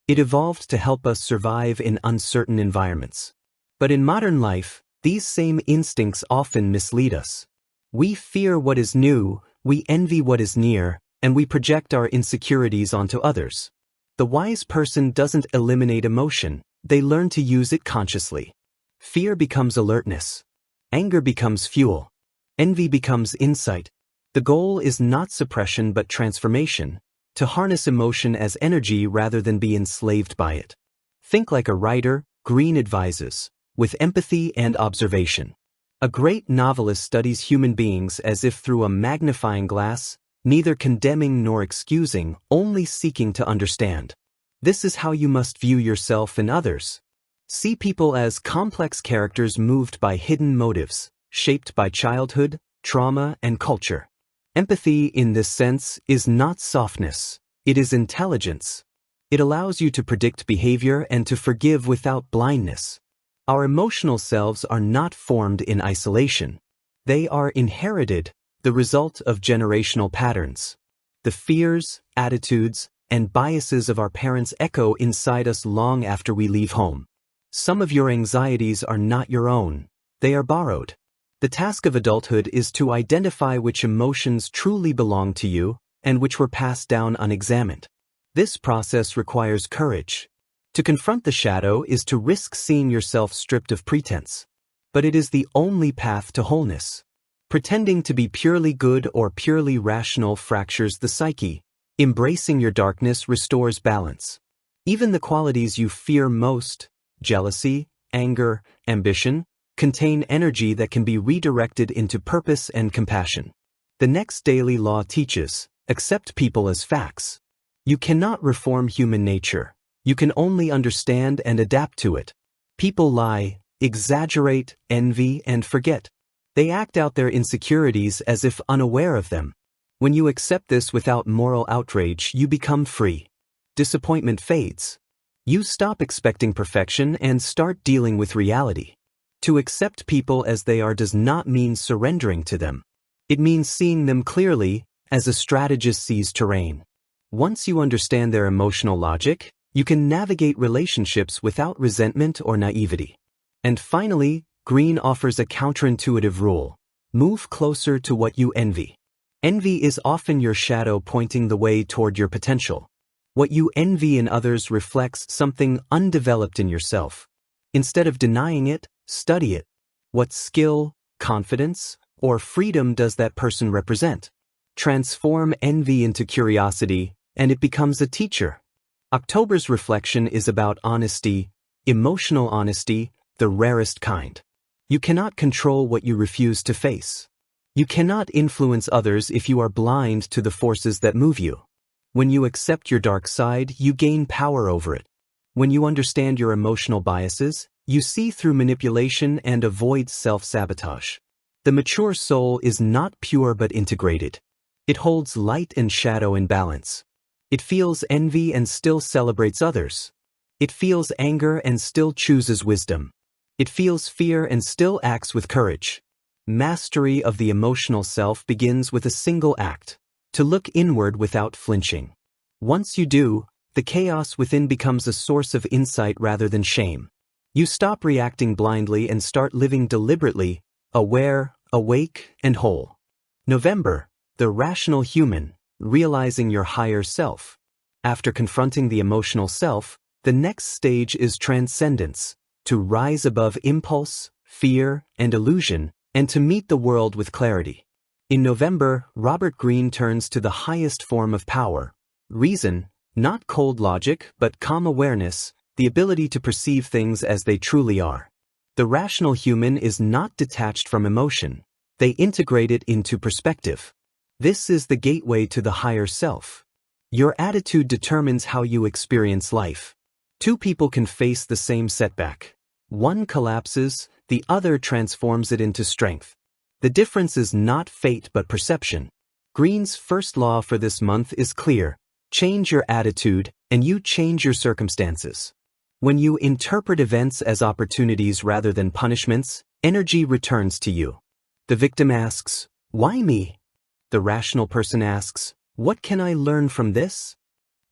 It evolved to help us survive in uncertain environments. But in modern life, these same instincts often mislead us. We fear what is new, we envy what is near, and we project our insecurities onto others. The wise person doesn't eliminate emotion, they learn to use it consciously. Fear becomes alertness. Anger becomes fuel. Envy becomes insight. The goal is not suppression but transformation, to harness emotion as energy rather than be enslaved by it. Think like a writer, Greene advises, with empathy and observation. A great novelist studies human beings as if through a magnifying glass, neither condemning nor excusing, only seeking to understand. This is how you must view yourself and others. See people as complex characters moved by hidden motives, shaped by childhood, trauma, and culture. Empathy, in this sense, is not softness, it is intelligence. It allows you to predict behavior and to forgive without blindness. Our emotional selves are not formed in isolation. They are inherited, the result of generational patterns. The fears, attitudes, and biases of our parents echo inside us long after we leave home. Some of your anxieties are not your own, they are borrowed. The task of adulthood is to identify which emotions truly belong to you and which were passed down unexamined. This process requires courage. To confront the shadow is to risk seeing yourself stripped of pretense. But it is the only path to wholeness. Pretending to be purely good or purely rational fractures the psyche. Embracing your darkness restores balance. Even the qualities you fear most, jealousy, anger, ambition, contain energy that can be redirected into purpose and compassion. The next daily law teaches, accept people as facts. You cannot reform human nature. You can only understand and adapt to it. People lie, exaggerate, envy, and forget. They act out their insecurities as if unaware of them. When you accept this without moral outrage, you become free. Disappointment fades. You stop expecting perfection and start dealing with reality. To accept people as they are does not mean surrendering to them. It means seeing them clearly, as a strategist sees terrain. Once you understand their emotional logic, you can navigate relationships without resentment or naivety. And finally, Greene offers a counterintuitive rule. Move closer to what you envy. Envy is often your shadow pointing the way toward your potential. What you envy in others reflects something undeveloped in yourself. Instead of denying it, study it. What skill, confidence, or freedom does that person represent? Transform envy into curiosity, and it becomes a teacher. October's reflection is about honesty, emotional honesty, the rarest kind. You cannot control what you refuse to face. You cannot influence others if you are blind to the forces that move you. When you accept your dark side, you gain power over it. When you understand your emotional biases, you see through manipulation and avoid self-sabotage. The mature soul is not pure but integrated. It holds light and shadow in balance. It feels envy and still celebrates others. It feels anger and still chooses wisdom. It feels fear and still acts with courage. Mastery of the emotional self begins with a single act: to look inward without flinching. Once you do, the chaos within becomes a source of insight rather than shame. You stop reacting blindly and start living deliberately, aware, awake, and whole. November, the rational human, realizing your higher self. After confronting the emotional self, the next stage is transcendence, to rise above impulse, fear, and illusion, and to meet the world with clarity. In November, Robert Greene turns to the highest form of power: reason, not cold logic, but calm awareness, the ability to perceive things as they truly are. The rational human is not detached from emotion. They integrate it into perspective. This is the gateway to the higher self. Your attitude determines how you experience life. Two people can face the same setback. One collapses, the other transforms it into strength. The difference is not fate but perception. Greene's first law for this month is clear: change your attitude, and you change your circumstances. When you interpret events as opportunities rather than punishments, energy returns to you. The victim asks, "Why me?" The rational person asks, "What can I learn from this?"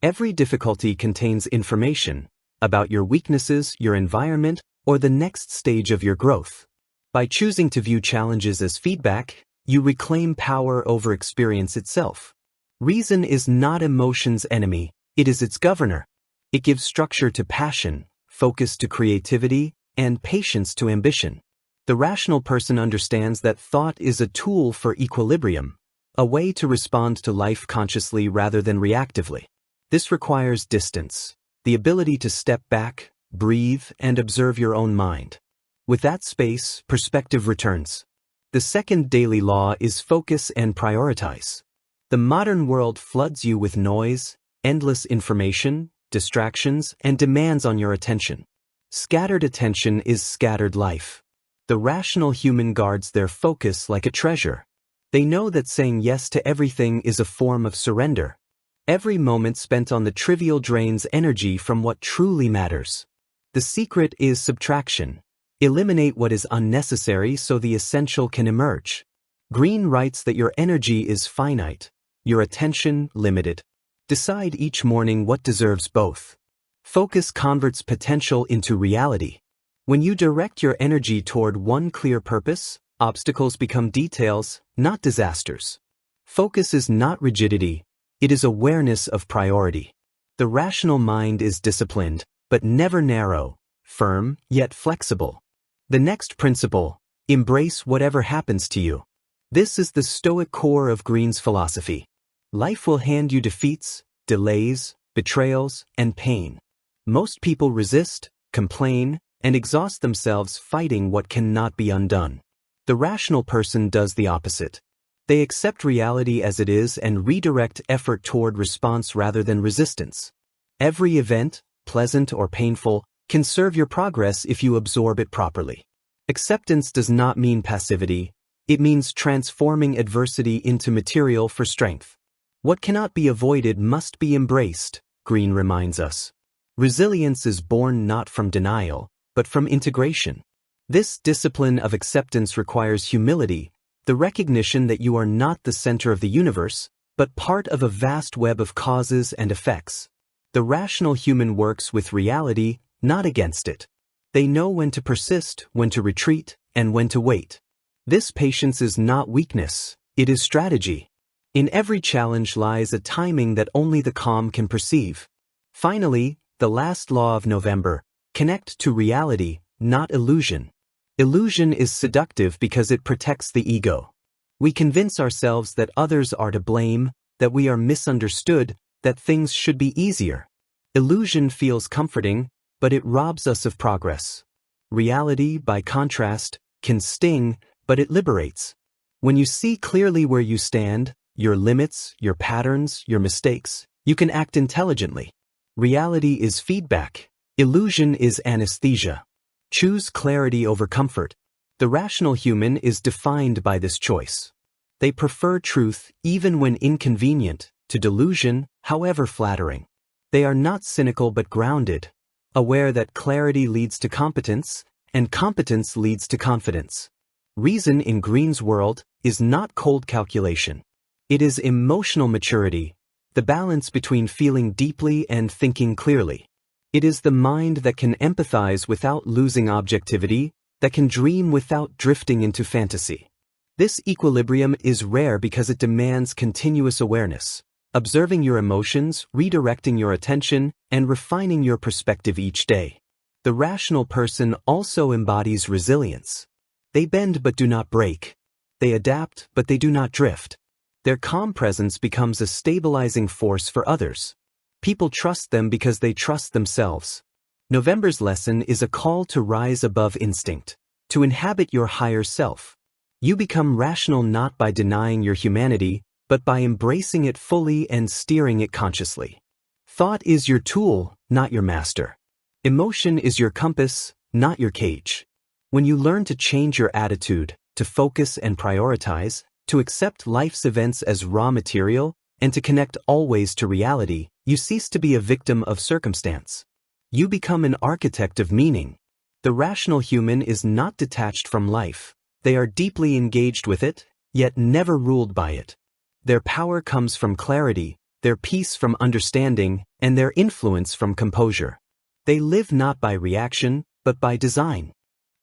Every difficulty contains information about your weaknesses, your environment, or the next stage of your growth. By choosing to view challenges as feedback, you reclaim power over experience itself. Reason is not emotion's enemy, it is its governor. It gives structure to passion, focus to creativity, and patience to ambition. The rational person understands that thought is a tool for equilibrium, a way to respond to life consciously rather than reactively. This requires distance, the ability to step back, breathe, and observe your own mind. With that space, perspective returns. The second daily law is focus and prioritize. The modern world floods you with noise, endless information, distractions, and demands on your attention. Scattered attention is scattered life. The rational human guards their focus like a treasure. They know that saying yes to everything is a form of surrender. Every moment spent on the trivial drains energy from what truly matters. The secret is subtraction. Eliminate what is unnecessary so the essential can emerge. Greene writes that your energy is finite, your attention limited. Decide each morning what deserves both. Focus converts potential into reality. When you direct your energy toward one clear purpose, obstacles become details, not disasters. Focus is not rigidity, it is awareness of priority. The rational mind is disciplined, but never narrow, firm, yet flexible. The next principle: embrace whatever happens to you. This is the Stoic core of Greene's philosophy. Life will hand you defeats, delays, betrayals, and pain. Most people resist, complain, and exhaust themselves fighting what cannot be undone. The rational person does the opposite. They accept reality as it is and redirect effort toward response rather than resistance. Every event, pleasant or painful, can serve your progress if you absorb it properly. Acceptance does not mean passivity, it means transforming adversity into material for strength. What cannot be avoided must be embraced, Greene reminds us. Resilience is born not from denial, but from integration. This discipline of acceptance requires humility, the recognition that you are not the center of the universe, but part of a vast web of causes and effects. The rational human works with reality, not against it. They know when to persist, when to retreat, and when to wait. This patience is not weakness, it is strategy. In every challenge lies a timing that only the calm can perceive. Finally, the last law of November: connect to reality, not illusion. Illusion is seductive because it protects the ego. We convince ourselves that others are to blame, that we are misunderstood, that things should be easier. Illusion feels comforting, but it robs us of progress. Reality, by contrast, can sting, but it liberates. When you see clearly where you stand, your limits, your patterns, your mistakes, you can act intelligently. Reality is feedback. Illusion is anesthesia. Choose clarity over comfort. The rational human is defined by this choice. They prefer truth, even when inconvenient, to delusion, however flattering. They are not cynical but grounded, aware that clarity leads to competence, and competence leads to confidence. Reason in Greene's world is not cold calculation. It is emotional maturity, the balance between feeling deeply and thinking clearly. It is the mind that can empathize without losing objectivity, that can dream without drifting into fantasy. This equilibrium is rare because it demands continuous awareness, observing your emotions, redirecting your attention, and refining your perspective each day. The rational person also embodies resilience. They bend but do not break. They adapt but they do not drift. Their calm presence becomes a stabilizing force for others. People trust them because they trust themselves. November's lesson is a call to rise above instinct, to inhabit your higher self. You become rational not by denying your humanity, but by embracing it fully and steering it consciously. Thought is your tool, not your master. Emotion is your compass, not your cage. When you learn to change your attitude, to focus and prioritize, to accept life's events as raw material, and to connect always to reality, you cease to be a victim of circumstance. You become an architect of meaning. The rational human is not detached from life. They are deeply engaged with it, yet never ruled by it. Their power comes from clarity, their peace from understanding, and their influence from composure. They live not by reaction, but by design.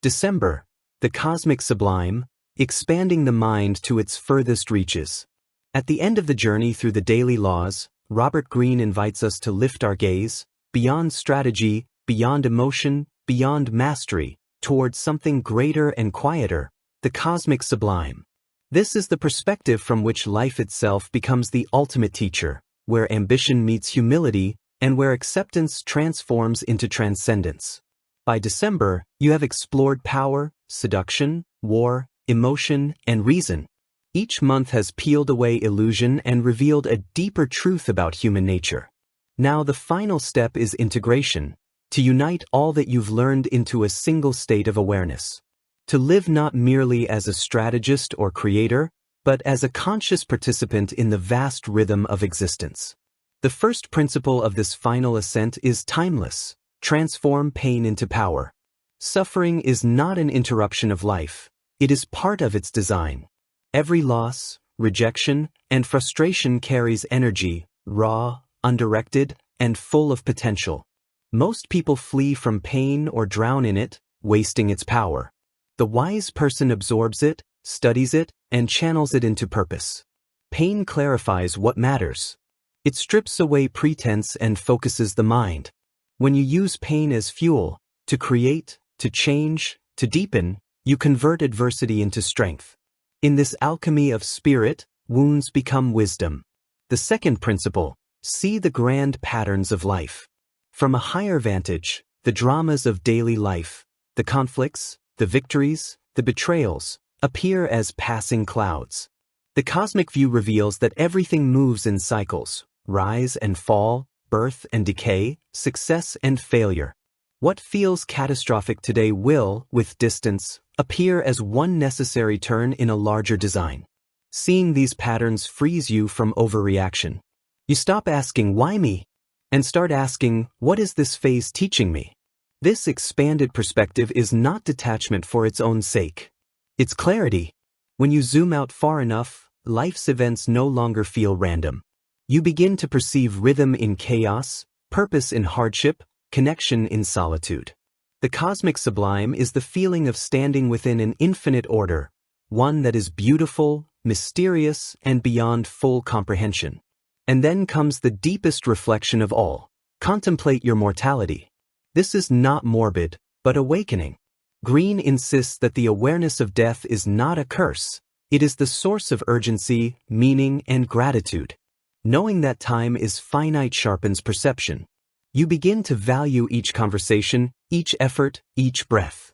December, the cosmic sublime, expanding the mind to its furthest reaches. At the end of the journey through the daily laws, Robert Greene invites us to lift our gaze, beyond strategy, beyond emotion, beyond mastery, towards something greater and quieter, the cosmic sublime. This is the perspective from which life itself becomes the ultimate teacher, where ambition meets humility, and where acceptance transforms into transcendence. By December, you have explored power, seduction, war, emotion, and reason. Each month has peeled away illusion and revealed a deeper truth about human nature. Now the final step is integration, to unite all that you've learned into a single state of awareness. To live not merely as a strategist or creator, but as a conscious participant in the vast rhythm of existence. The first principle of this final ascent is timeless: transform pain into power. Suffering is not an interruption of life, it is part of its design. Every loss, rejection, and frustration carries energy, raw, undirected, and full of potential. Most people flee from pain or drown in it, wasting its power. The wise person absorbs it, studies it, and channels it into purpose. Pain clarifies what matters. It strips away pretense and focuses the mind. When you use pain as fuel, to create, to change, to deepen, you convert adversity into strength. In this alchemy of spirit, wounds become wisdom. The second principle: see the grand patterns of life. From a higher vantage, the dramas of daily life, the conflicts, the victories, the betrayals, appear as passing clouds. The cosmic view reveals that everything moves in cycles: rise and fall, birth and decay, success and failure. What feels catastrophic today will, with distance, appear as one necessary turn in a larger design. Seeing these patterns frees you from overreaction. You stop asking, "Why me?" and start asking, "What is this phase teaching me?" This expanded perspective is not detachment for its own sake. It's clarity. When you zoom out far enough, life's events no longer feel random. You begin to perceive rhythm in chaos, purpose in hardship, connection in solitude. The cosmic sublime is the feeling of standing within an infinite order, one that is beautiful, mysterious, and beyond full comprehension. And then comes the deepest reflection of all: contemplate your mortality. This is not morbid, but awakening. Greene insists that the awareness of death is not a curse. It is the source of urgency, meaning, and gratitude. Knowing that time is finite sharpens perception. You begin to value each conversation, each effort, each breath.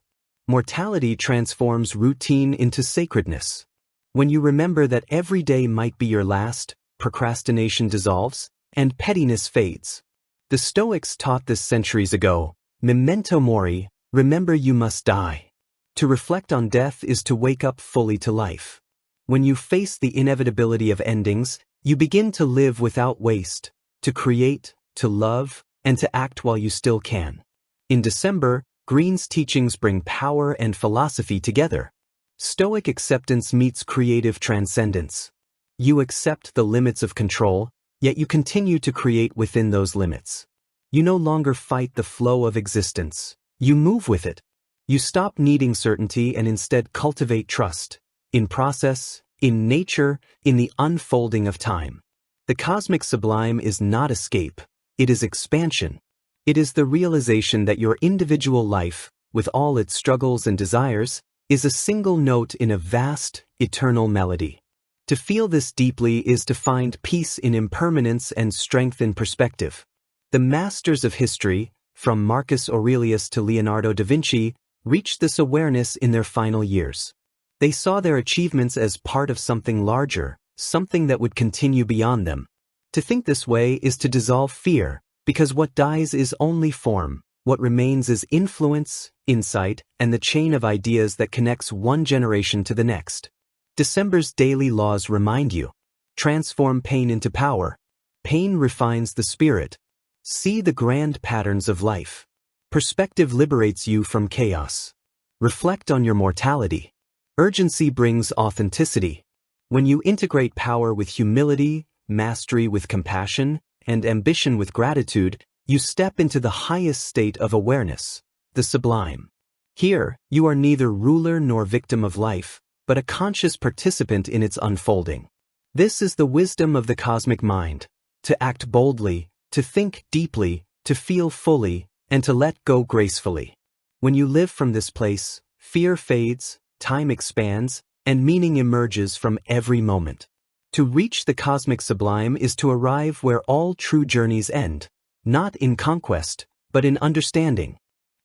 Mortality transforms routine into sacredness. When you remember that every day might be your last, procrastination dissolves, and pettiness fades. The Stoics taught this centuries ago: Memento mori, remember you must die. To reflect on death is to wake up fully to life. When you face the inevitability of endings, you begin to live without waste, to create, to love, and to act while you still can. In December, Greene's teachings bring power and philosophy together. Stoic acceptance meets creative transcendence. You accept the limits of control, yet you continue to create within those limits. You no longer fight the flow of existence. You move with it. You stop needing certainty and instead cultivate trust, in process, in nature, in the unfolding of time. The cosmic sublime is not escape, it is expansion. It is the realization that your individual life, with all its struggles and desires, is a single note in a vast, eternal melody. To feel this deeply is to find peace in impermanence and strength in perspective. The masters of history, from Marcus Aurelius to Leonardo da Vinci, reached this awareness in their final years. They saw their achievements as part of something larger, something that would continue beyond them. To think this way is to dissolve fear, because what dies is only form, what remains is influence, insight, and the chain of ideas that connects one generation to the next. December's daily laws remind you. Transform pain into power. Pain refines the spirit. See the grand patterns of life. Perspective liberates you from chaos. Reflect on your mortality. Urgency brings authenticity. When you integrate power with humility, mastery with compassion, and ambition with gratitude, you step into the highest state of awareness, the sublime. Here, you are neither ruler nor victim of life, but a conscious participant in its unfolding. This is the wisdom of the cosmic mind: to act boldly, to think deeply, to feel fully, and to let go gracefully. When you live from this place, fear fades, time expands, and meaning emerges from every moment. To reach the cosmic sublime is to arrive where all true journeys end, not in conquest, but in understanding.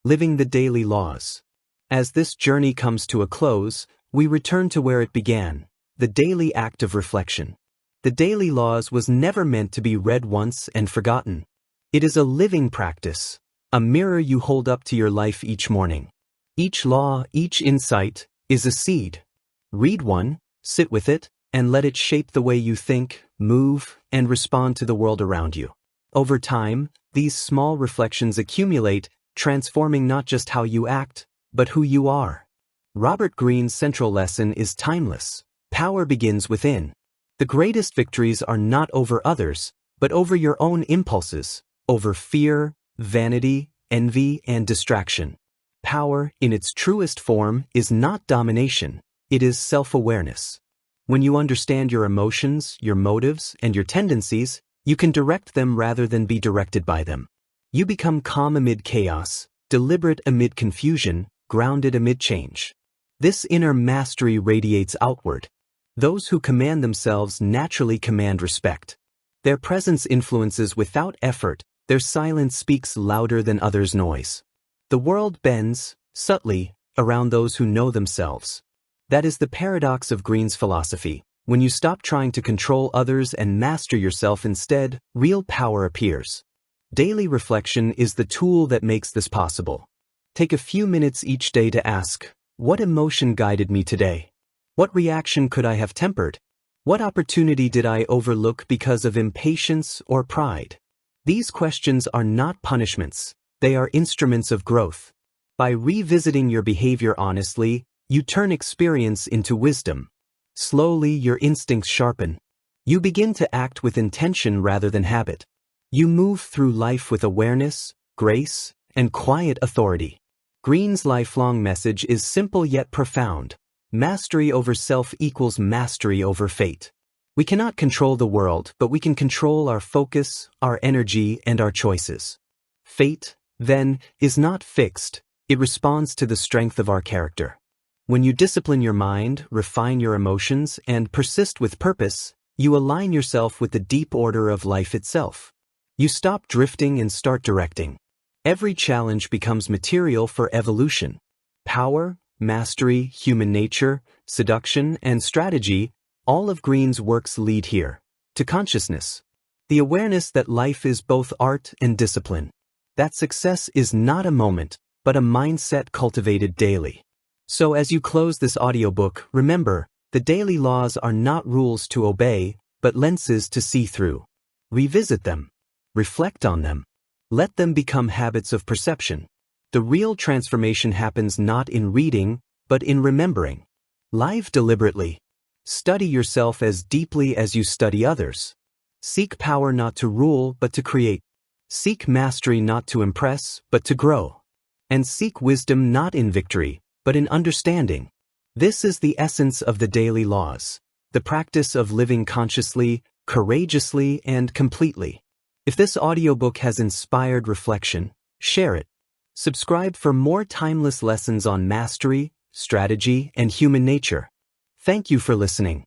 Living the daily laws. As this journey comes to a close, we return to where it began, the daily act of reflection. The daily laws was never meant to be read once and forgotten. It is a living practice, a mirror you hold up to your life each morning. Each law, each insight, is a seed. Read one, sit with it, and let it shape the way you think, move, and respond to the world around you. Over time, these small reflections accumulate, transforming not just how you act, but who you are. Robert Greene's central lesson is timeless. Power begins within. The greatest victories are not over others, but over your own impulses, over fear, vanity, envy, and distraction. Power, in its truest form, is not domination, it is self-awareness. When you understand your emotions, your motives, and your tendencies, you can direct them rather than be directed by them. You become calm amid chaos, deliberate amid confusion, grounded amid change. This inner mastery radiates outward. Those who command themselves naturally command respect. Their presence influences without effort, their silence speaks louder than others' noise. The world bends, subtly, around those who know themselves. That is the paradox of Greene's philosophy. When you stop trying to control others and master yourself instead, real power appears. Daily reflection is the tool that makes this possible. Take a few minutes each day to ask, what emotion guided me today? What reaction could I have tempered? What opportunity did I overlook because of impatience or pride? These questions are not punishments, they are instruments of growth. By revisiting your behavior honestly, you turn experience into wisdom. Slowly, your instincts sharpen. You begin to act with intention rather than habit. You move through life with awareness, grace, and quiet authority. Greene's lifelong message is simple yet profound. Mastery over self equals mastery over fate. We cannot control the world, but we can control our focus, our energy, and our choices. Fate, then, is not fixed. It responds to the strength of our character. When you discipline your mind, refine your emotions, and persist with purpose, you align yourself with the deep order of life itself. You stop drifting and start directing. Every challenge becomes material for evolution. Power, mastery, human nature, seduction, and strategy, all of Greene's works lead here, to consciousness. The awareness that life is both art and discipline. that success is not a moment, but a mindset cultivated daily. So as you close this audiobook, remember, the daily laws are not rules to obey, but lenses to see through. Revisit them. Reflect on them. Let them become habits of perception. The real transformation happens not in reading, but in remembering. Live deliberately. Study yourself as deeply as you study others. Seek power not to rule, but to create. Seek mastery not to impress, but to grow. And seek wisdom not in victory, but in understanding. This is the essence of the daily laws, the practice of living consciously, courageously, and completely. If this audiobook has inspired reflection, share it. Subscribe for more timeless lessons on mastery, strategy, and human nature. Thank you for listening.